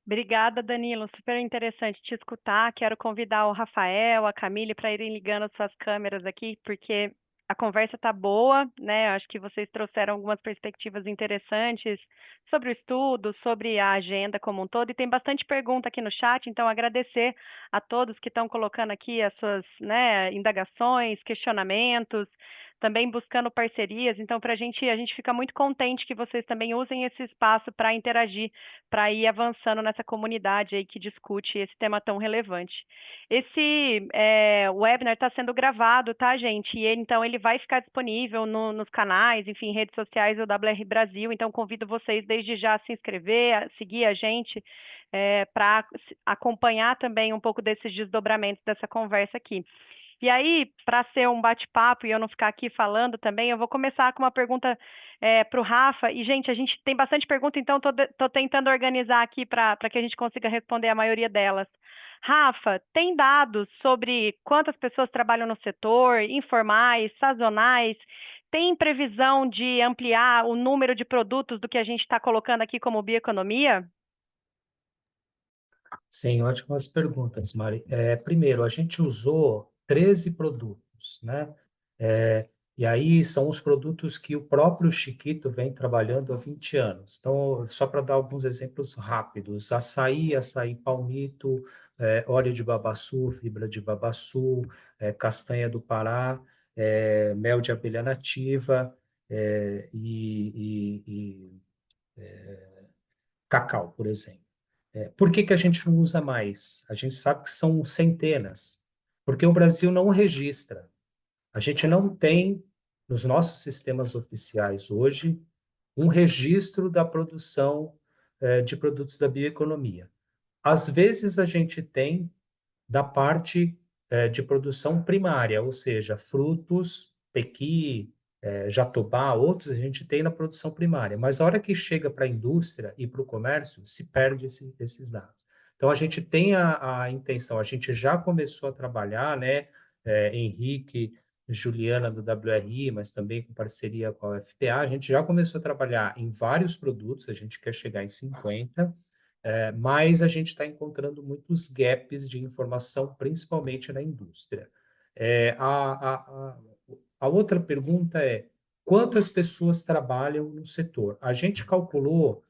Obrigada, Danilo. Super interessante te escutar. Quero convidar o Rafael, a Camille para irem ligando as suas câmeras aqui, porque a conversa está boa, né? Acho que vocês trouxeram algumas perspectivas interessantes sobre o estudo, sobre a agenda como um todo, e tem bastante pergunta aqui no chat, então agradecer a todos que estão colocando aqui as suas, né, indagações, questionamentos, também buscando parcerias. Então, a gente fica muito contente que vocês também usem esse espaço para interagir, para ir avançando nessa comunidade aí que discute esse tema tão relevante. Esse webinar está sendo gravado, tá, gente? E então ele vai ficar disponível nos canais, enfim, redes sociais do WR Brasil. Então convido vocês desde já a se inscrever, a seguir a gente, para acompanhar também um pouco desses desdobramentos dessa conversa aqui. E aí, para ser um bate-papo e eu não ficar aqui falando também, eu vou começar com uma pergunta para o Rafa. E, gente, a gente tem bastante pergunta, então estou tentando organizar aqui para que a gente consiga responder a maioria delas. Rafa, tem dados sobre quantas pessoas trabalham no setor, informais, sazonais? Tem previsão de ampliar o número de produtos do que a gente está colocando aqui como bioeconomia? Sim, ótimas perguntas, Mari. Primeiro, a gente usou 13 produtos, né? E aí são os produtos que o próprio Chiquito vem trabalhando há 20 anos. Então, só para dar alguns exemplos rápidos: açaí palmito, óleo de babaçu, fibra de babaçu, castanha do Pará, mel de abelha nativa e cacau, por exemplo. Por que que a gente não usa mais? A gente sabe que são centenas, porque o Brasil não registra. A gente não tem, nos nossos sistemas oficiais hoje, um registro da produção de produtos da bioeconomia. Às vezes a gente tem da parte de produção primária, ou seja, frutos, pequi, jatobá, outros a gente tem na produção primária, mas a hora que chega para a indústria e para o comércio, se perde esses dados. Então, a gente tem a intenção, a gente já começou a trabalhar, né, Henrique, Juliana do WRI, mas também com parceria com a UFPA, a gente já começou a trabalhar em vários produtos, a gente quer chegar em 50, mas a gente está encontrando muitos gaps de informação, principalmente na indústria. A outra pergunta é: quantas pessoas trabalham no setor? A gente calculou,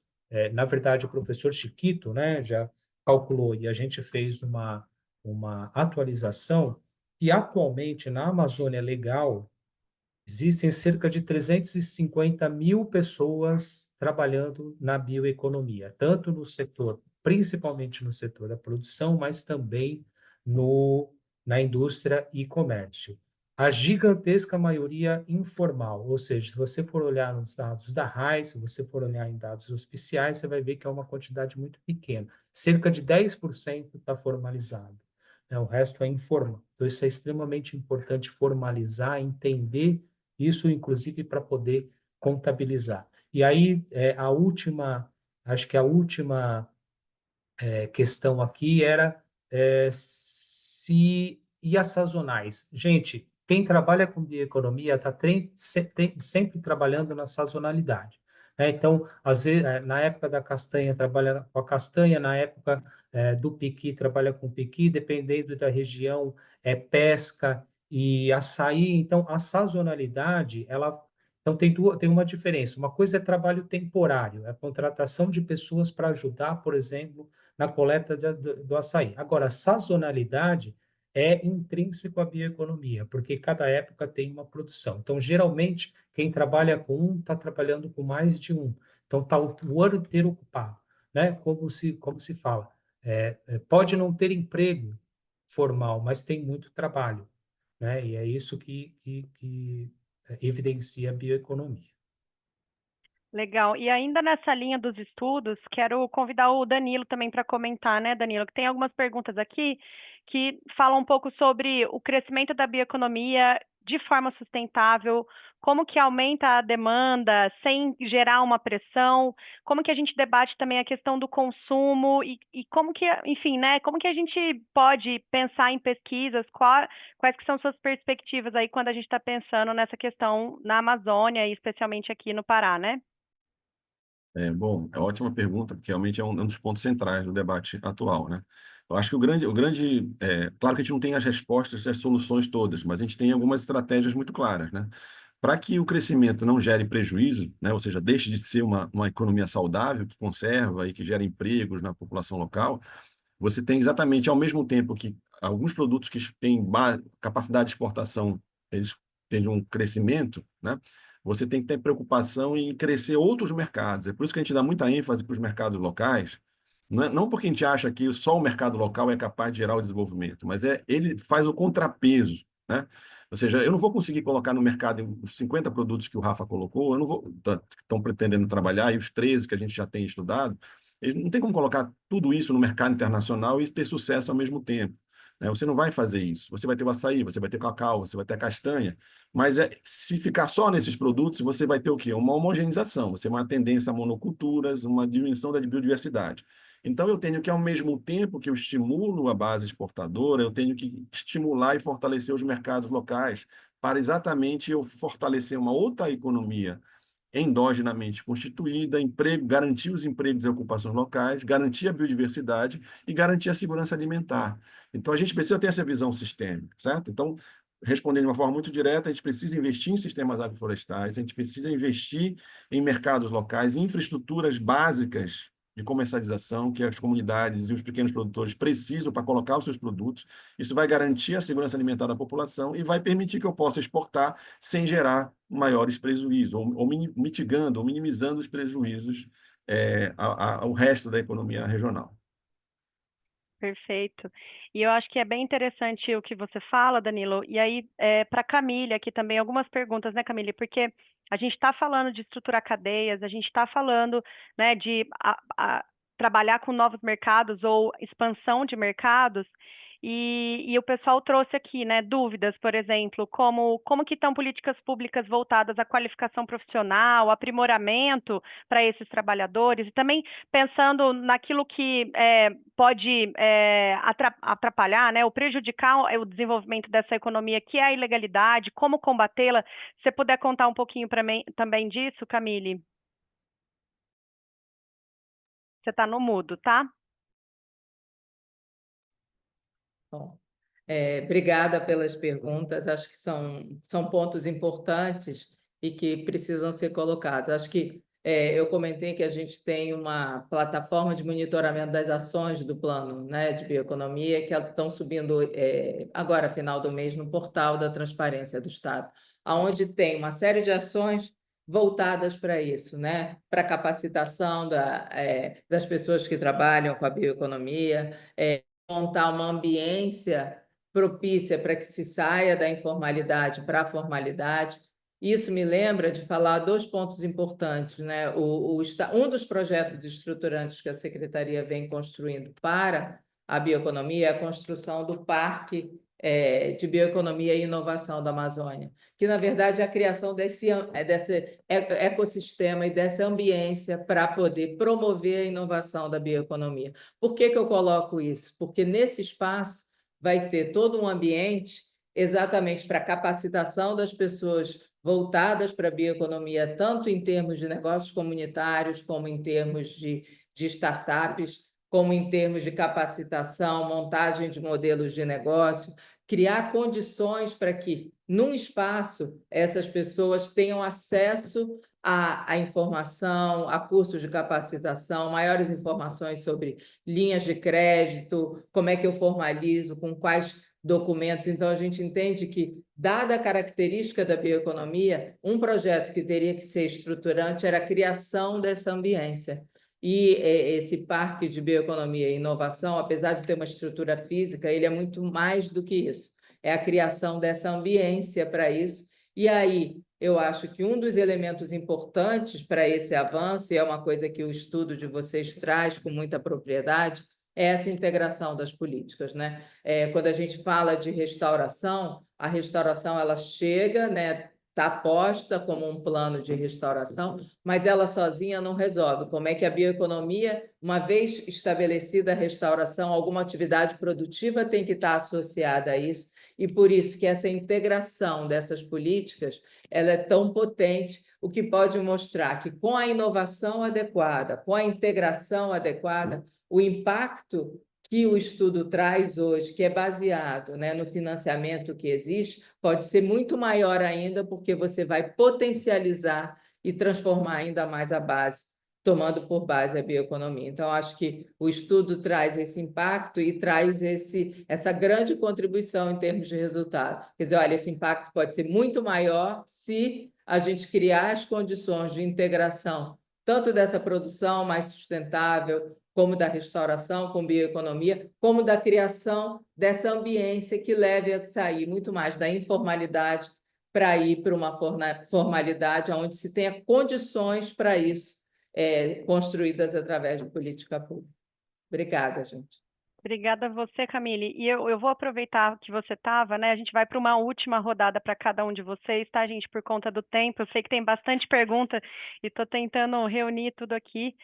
na verdade, o professor Chiquito, né, já calculou, e a gente fez uma atualização, e atualmente na Amazônia Legal existem cerca de 350 mil pessoas trabalhando na bioeconomia, tanto no setor, principalmente no setor da produção, mas também na indústria e comércio. A gigantesca maioria informal, ou seja, se você for olhar nos dados da RAI, se você for olhar em dados oficiais, você vai ver que é uma quantidade muito pequena. cerca de 10% está formalizado, né? O resto é informal. Então, isso é extremamente importante formalizar, entender isso, inclusive, para poder contabilizar. E aí, acho que a última questão aqui era se e as sazonais. Gente, quem trabalha com bioeconomia está sempre trabalhando na sazonalidade, né? Então, às vezes, na época da castanha, trabalha com a castanha, na época do piqui, trabalha com piqui, dependendo da região, pesca e açaí. Então, a sazonalidade, ela. Então, tem uma diferença. Uma coisa é trabalho temporário, é a contratação de pessoas para ajudar, por exemplo, na coleta do açaí. Agora, a sazonalidade é intrínseco à bioeconomia, porque cada época tem uma produção. Então, geralmente, quem trabalha com um está trabalhando com mais de um. Então, está o ano inteiro ocupado, né? Como se fala. Pode não ter emprego formal, mas tem muito trabalho, né? E é isso que evidencia a bioeconomia. Legal. E ainda nessa linha dos estudos, quero convidar o Danilo também para comentar, né, Danilo? Que tem algumas perguntas aqui que falam um pouco sobre o crescimento da bioeconomia de forma sustentável, como que aumenta a demanda sem gerar uma pressão, como que a gente debate também a questão do consumo e como que, enfim, né, como que a gente pode pensar em pesquisas, quais que são suas perspectivas aí quando a gente está pensando nessa questão na Amazônia e especialmente aqui no Pará, né? Bom, é uma ótima pergunta, porque realmente é um dos pontos centrais do debate atual, né? Eu acho que claro que a gente não tem as respostas, as soluções todas, mas a gente tem algumas estratégias muito claras, né? Para que o crescimento não gere prejuízo, né? Ou seja, deixe de ser uma economia saudável, que conserva e que gera empregos na população local, você tem exatamente ao mesmo tempo que alguns produtos que têm capacidade de exportação, eles têm um crescimento, né? Você tem que ter preocupação em crescer outros mercados. É por isso que a gente dá muita ênfase para os mercados locais, não porque a gente acha que só o mercado local é capaz de gerar o desenvolvimento, mas ele faz o contrapeso, né? Ou seja, eu não vou conseguir colocar no mercado os 50 produtos que o Rafa colocou, eu não vou, estão pretendendo trabalhar, e os 13 que a gente já tem estudado, não tem como colocar tudo isso no mercado internacional e ter sucesso ao mesmo tempo, né? Você não vai fazer isso. Você vai ter o açaí, você vai ter o cacau, você vai ter a castanha, mas se ficar só nesses produtos, você vai ter o quê? Uma homogeneização, você vai uma tendência a monoculturas, uma diminuição da biodiversidade. Então, eu tenho que, ao mesmo tempo que eu estimulo a base exportadora, eu tenho que estimular e fortalecer os mercados locais para exatamente eu fortalecer uma outra economia endogenamente constituída, garantir os empregos e ocupações locais, garantir a biodiversidade e garantir a segurança alimentar. Então, a gente precisa ter essa visão sistêmica, certo? Então, respondendo de uma forma muito direta, a gente precisa investir em sistemas agroflorestais, a gente precisa investir em mercados locais, em infraestruturas básicas de comercialização que as comunidades e os pequenos produtores precisam para colocar os seus produtos. Isso vai garantir a segurança alimentar da população e vai permitir que eu possa exportar sem gerar maiores prejuízos, ou mitigando, ou minimizando os prejuízos ao resto da economia regional. Perfeito. E eu acho que é bem interessante o que você fala, Danilo. E aí, para a Camille, aqui também algumas perguntas, né, Camille? Porque a gente está falando de estruturar cadeias, a gente está falando, né, de trabalhar com novos mercados ou expansão de mercados. E o pessoal trouxe aqui, né, dúvidas, por exemplo, como que estão políticas públicas voltadas à qualificação profissional, aprimoramento para esses trabalhadores, e também pensando naquilo que pode atrapalhar, né, ou prejudicar o desenvolvimento dessa economia, que é a ilegalidade, como combatê-la. Se você puder contar um pouquinho para mim também disso, Camille. Você está no mudo, tá? Bom, obrigada pelas perguntas. Acho que são pontos importantes e que precisam ser colocados. Acho que eu comentei que a gente tem uma plataforma de monitoramento das ações do plano, né, de bioeconomia, que estão subindo agora, final do mês, no portal da Transparência do Estado, onde tem uma série de ações voltadas para isso, né, para capacitação das pessoas que trabalham com a bioeconomia, montar uma ambiência propícia para que se saia da informalidade para a formalidade, Isso me lembra de falar dois pontos importantes, né? Um dos projetos estruturantes que a Secretaria vem construindo para a bioeconomia é a construção do Parque de Bioeconomia e Inovação da Amazônia, que, na verdade, é a criação desse ecossistema e dessa ambiência para poder promover a inovação da bioeconomia. Por que eu coloco isso? Porque nesse espaço vai ter todo um ambiente exatamente para capacitação das pessoas voltadas para a bioeconomia, tanto em termos de negócios comunitários, como em termos de startups, como em termos de capacitação, montagem de modelos de negócio, criar condições para que, num espaço, essas pessoas tenham acesso à informação, a cursos de capacitação, maiores informações sobre linhas de crédito, como é que eu formalizo, com quais documentos. Então, a gente entende que, dada a característica da bioeconomia, um projeto que teria que ser estruturante era a criação dessa ambiência. E esse parque de bioeconomia e inovação, apesar de ter uma estrutura física, ele é muito mais do que isso. É a criação dessa ambiência para isso. E aí, eu acho que um dos elementos importantes para esse avanço, e é uma coisa que o estudo de vocês traz com muita propriedade, é essa integração das políticas, né? Quando a gente fala de restauração, a restauração ela chega, né? Está posta como um plano de restauração, mas ela sozinha não resolve. Como é que a bioeconomia, uma vez estabelecida a restauração, alguma atividade produtiva tem que estar associada a isso, e por isso que essa integração dessas políticas ela é tão potente, o que pode mostrar que, com a inovação adequada, com a integração adequada, o impacto que o estudo traz hoje, que é baseado, né, no financiamento que existe, pode ser muito maior ainda, porque você vai potencializar e transformar ainda mais a base, tomando por base a bioeconomia. Então, acho que o estudo traz esse impacto e traz essa grande contribuição em termos de resultado. Quer dizer, olha, esse impacto pode ser muito maior se a gente criar as condições de integração, tanto dessa produção mais sustentável, como da restauração com bioeconomia, como da criação dessa ambiência que leve a sair muito mais da informalidade para ir para uma formalidade onde se tenha condições para isso, construídas através de política pública. Obrigada, gente. Obrigada a você, Camille. E eu vou aproveitar que você estava, né? A gente vai para uma última rodada para cada um de vocês, tá, gente? Por conta do tempo. Eu sei que tem bastante pergunta e estou tentando reunir tudo aqui.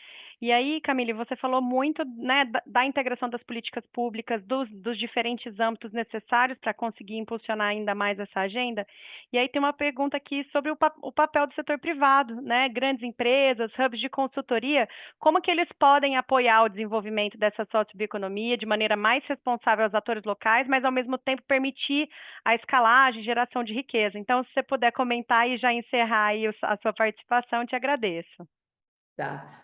E aí, Camille, você falou muito, né, da integração das políticas públicas, dos diferentes âmbitos necessários para conseguir impulsionar ainda mais essa agenda. E aí tem uma pergunta aqui sobre o papel do setor privado, né? Grandes empresas, hubs de consultoria, como que eles podem apoiar o desenvolvimento dessa sociobioeconomia de maneira mais responsável aos atores locais, mas ao mesmo tempo permitir a escalagem, geração de riqueza. Então, se você puder comentar e já encerrar aí a sua participação, te agradeço. Tá.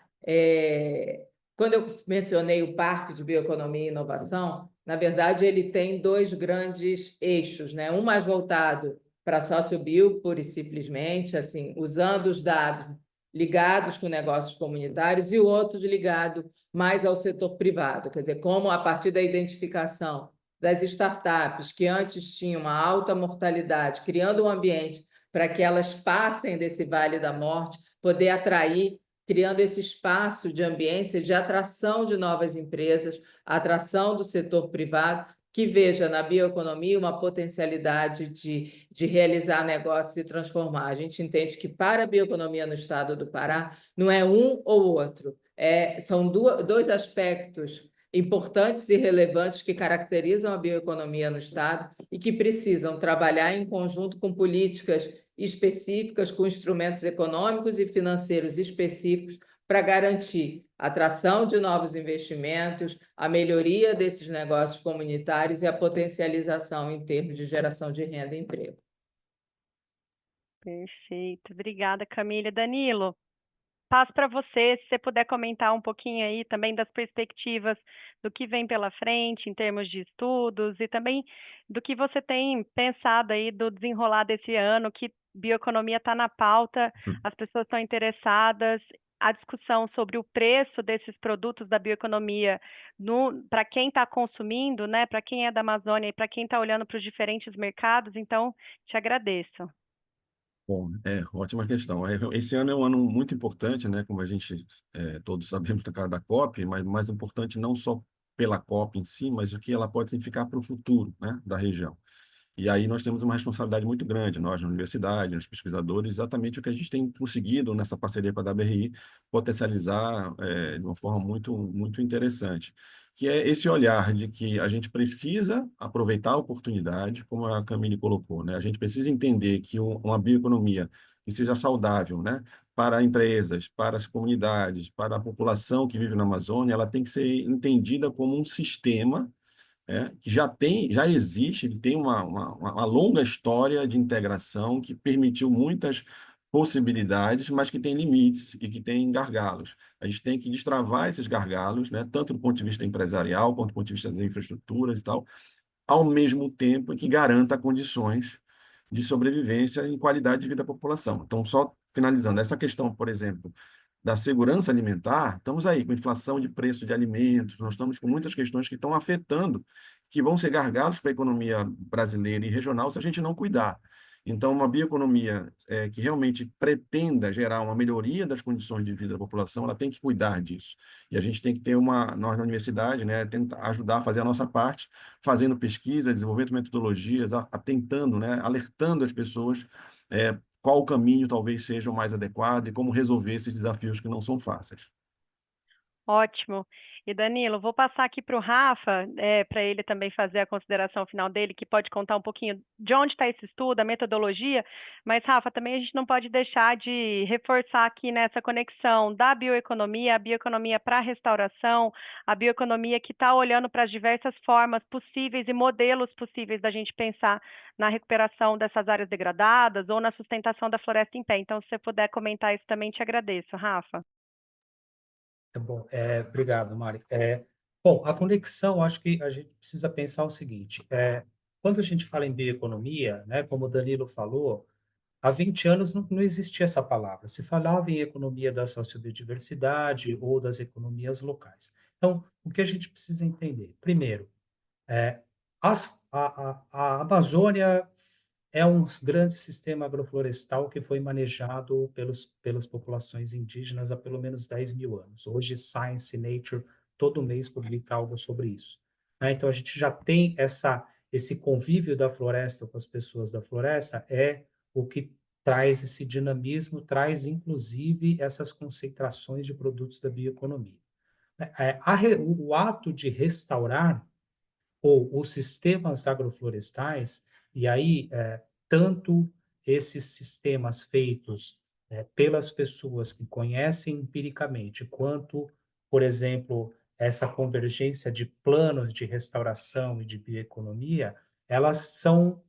Quando eu mencionei o Parque de Bioeconomia e Inovação, na verdade, ele tem dois grandes eixos, né? Um mais voltado para a sociobio, pura e simplesmente, assim, usando os dados ligados com negócios comunitários, e o outro ligado mais ao setor privado, quer dizer, como a partir da identificação das startups que antes tinham uma alta mortalidade, criando um ambiente para que elas passem desse vale da morte, poder atrair, criando esse espaço de ambiência de atração de novas empresas, atração do setor privado, que veja na bioeconomia uma potencialidade de realizar negócios e transformar. A gente entende que, para a bioeconomia no estado do Pará, não é um ou outro, são dois aspectos importantes e relevantes que caracterizam a bioeconomia no estado e que precisam trabalhar em conjunto com políticas específicas, com instrumentos econômicos e financeiros específicos para garantir a atração de novos investimentos, a melhoria desses negócios comunitários e a potencialização em termos de geração de renda e emprego. Perfeito. Obrigada, Camille. Danilo, passo para você, se você puder comentar um pouquinho aí também das perspectivas do que vem pela frente em termos de estudos e também do que você tem pensado aí do desenrolar desse ano, que bioeconomia está na pauta, as pessoas estão interessadas, a discussão sobre o preço desses produtos da bioeconomia para quem está consumindo, né, para quem é da Amazônia e para quem está olhando para os diferentes mercados, então te agradeço. Bom, ótima questão. Esse ano é um ano muito importante, né? Como a gente todos sabemos por causa da COP, mas mais importante não só pela COP em si, mas o que ela pode significar para o futuro, né, da região. E aí nós temos uma responsabilidade muito grande, nós na universidade, os pesquisadores, exatamente o que a gente tem conseguido nessa parceria com a WRI potencializar de uma forma muito interessante, que é esse olhar de que a gente precisa aproveitar a oportunidade, como a Camille colocou, né? A gente precisa entender que uma bioeconomia que seja saudável, né, para empresas, para as comunidades, para a população que vive na Amazônia, ela tem que ser entendida como um sistema que já existe, ele tem uma longa história de integração que permitiu muitas possibilidades, mas que tem limites e que tem gargalos. A gente tem que destravar esses gargalos, né, tanto do ponto de vista empresarial, quanto do ponto de vista das infraestruturas e tal, ao mesmo tempo em que garanta condições de sobrevivência e qualidade de vida da população. Então, só finalizando, essa questão, por exemplo, da segurança alimentar, estamos aí com inflação de preço de alimentos, nós estamos com muitas questões que estão afetando, que vão ser gargalos para a economia brasileira e regional se a gente não cuidar. Então, uma bioeconomia que realmente pretenda gerar uma melhoria das condições de vida da população, ela tem que cuidar disso. E a gente tem que ter nós na universidade, né, tentar ajudar a fazer a nossa parte, fazendo pesquisa, desenvolvendo metodologias, tentando, né, alertando as pessoas qual o caminho talvez seja o mais adequado e como resolver esses desafios que não são fáceis. Ótimo. E Danilo, vou passar aqui para o Rafa, para ele também fazer a consideração final dele, que pode contar um pouquinho de onde está esse estudo, a metodologia, mas Rafa, também a gente não pode deixar de reforçar aqui nessa conexão da bioeconomia, a bioeconomia para a restauração, a bioeconomia que está olhando para as diversas formas possíveis e modelos possíveis da gente pensar na recuperação dessas áreas degradadas ou na sustentação da floresta em pé. Então, se você puder comentar isso também, te agradeço, Rafa. Tá bom, obrigado, Mari. Bom, a conexão, acho que a gente precisa pensar o seguinte, quando a gente fala em bioeconomia, né, como o Danilo falou, há 20 anos não existia essa palavra, se falava em economia da sociobiodiversidade ou das economias locais. Então, o que a gente precisa entender? Primeiro, a Amazônia é um grande sistema agroflorestal que foi manejado pelas populações indígenas há pelo menos 10 mil anos. Hoje, Science e Nature, todo mês, publica algo sobre isso. Né? Então, a gente já tem esse convívio da floresta com as pessoas da floresta, é o que traz esse dinamismo, traz, inclusive, essas concentrações de produtos da bioeconomia. O ato de restaurar ou os sistemas agroflorestais, e aí tanto esses sistemas feitos pelas pessoas que conhecem empiricamente, quanto, por exemplo, essa convergência de planos de restauração e de bioeconomia, elas são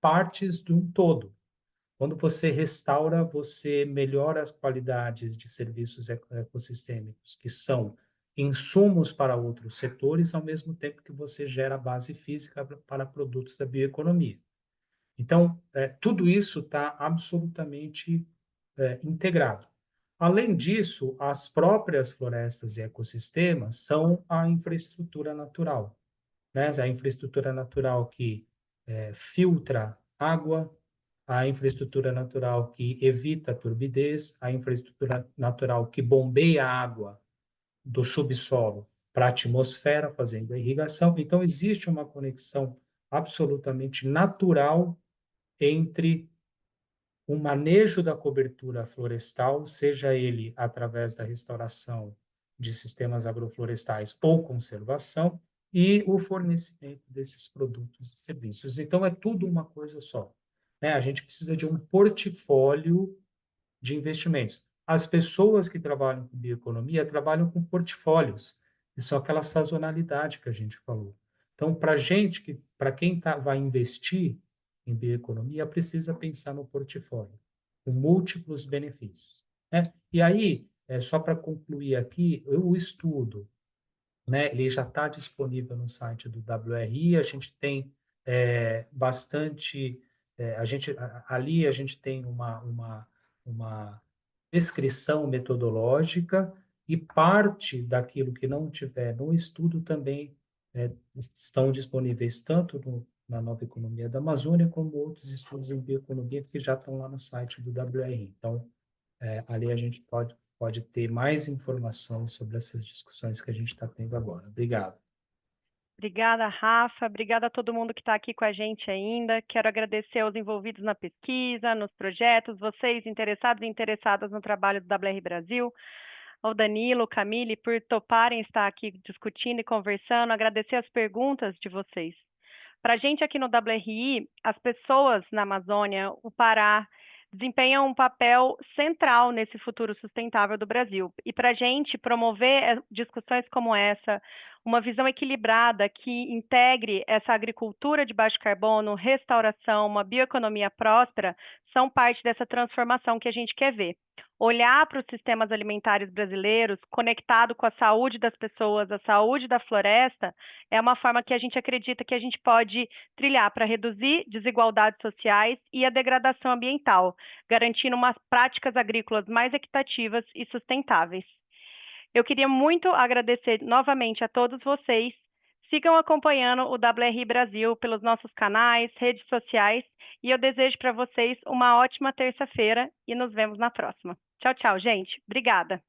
partes de um todo. Quando você restaura, você melhora as qualidades de serviços ecossistêmicos, que são insumos para outros setores, ao mesmo tempo que você gera base física para produtos da bioeconomia. Então, tudo isso está absolutamente integrado. Além disso, as próprias florestas e ecossistemas são a infraestrutura natural, né? A infraestrutura natural que filtra água, a infraestrutura natural que evita a turbidez, a infraestrutura natural que bombeia a água do subsolo para a atmosfera, fazendo a irrigação. Então, existe uma conexão absolutamente natural entre o manejo da cobertura florestal, seja ele através da restauração de sistemas agroflorestais ou conservação, e o fornecimento desses produtos e serviços. Então, é tudo uma coisa só. Né? A gente precisa de um portfólio de investimentos. As pessoas que trabalham com bioeconomia trabalham com portfólios, que são aquela sazonalidade que a gente falou. Então, para quem vai investir em bioeconomia, precisa pensar no portfólio, com múltiplos benefícios. Né? E aí, só para concluir aqui, o estudo, né, ele já está disponível no site do WRI, a gente tem bastante, ali a gente tem uma descrição metodológica e parte daquilo que não tiver no estudo também estão disponíveis tanto na nova economia da Amazônia, como outros estudos em bioeconomia que já estão lá no site do WRI. Então, ali a gente pode ter mais informações sobre essas discussões que a gente está tendo agora. Obrigado. Obrigada, Rafa. Obrigada a todo mundo que está aqui com a gente ainda. Quero agradecer aos envolvidos na pesquisa, nos projetos, vocês interessados e interessadas no trabalho do WR Brasil, ao Danilo, Camille, por toparem estar aqui discutindo e conversando, agradecer as perguntas de vocês. Para a gente aqui no WRI, as pessoas na Amazônia, o Pará, desempenham um papel central nesse futuro sustentável do Brasil. E para a gente promover discussões como essa, uma visão equilibrada que integre essa agricultura de baixo carbono, restauração, uma bioeconomia próspera, são parte dessa transformação que a gente quer ver. Olhar para os sistemas alimentares brasileiros, conectado com a saúde das pessoas, a saúde da floresta, é uma forma que a gente acredita que a gente pode trilhar para reduzir desigualdades sociais e a degradação ambiental, garantindo umas práticas agrícolas mais equitativas e sustentáveis. Eu queria muito agradecer novamente a todos vocês. Sigam acompanhando o WRI Brasil pelos nossos canais, redes sociais, e eu desejo para vocês uma ótima terça-feira e nos vemos na próxima. Tchau, tchau, gente. Obrigada.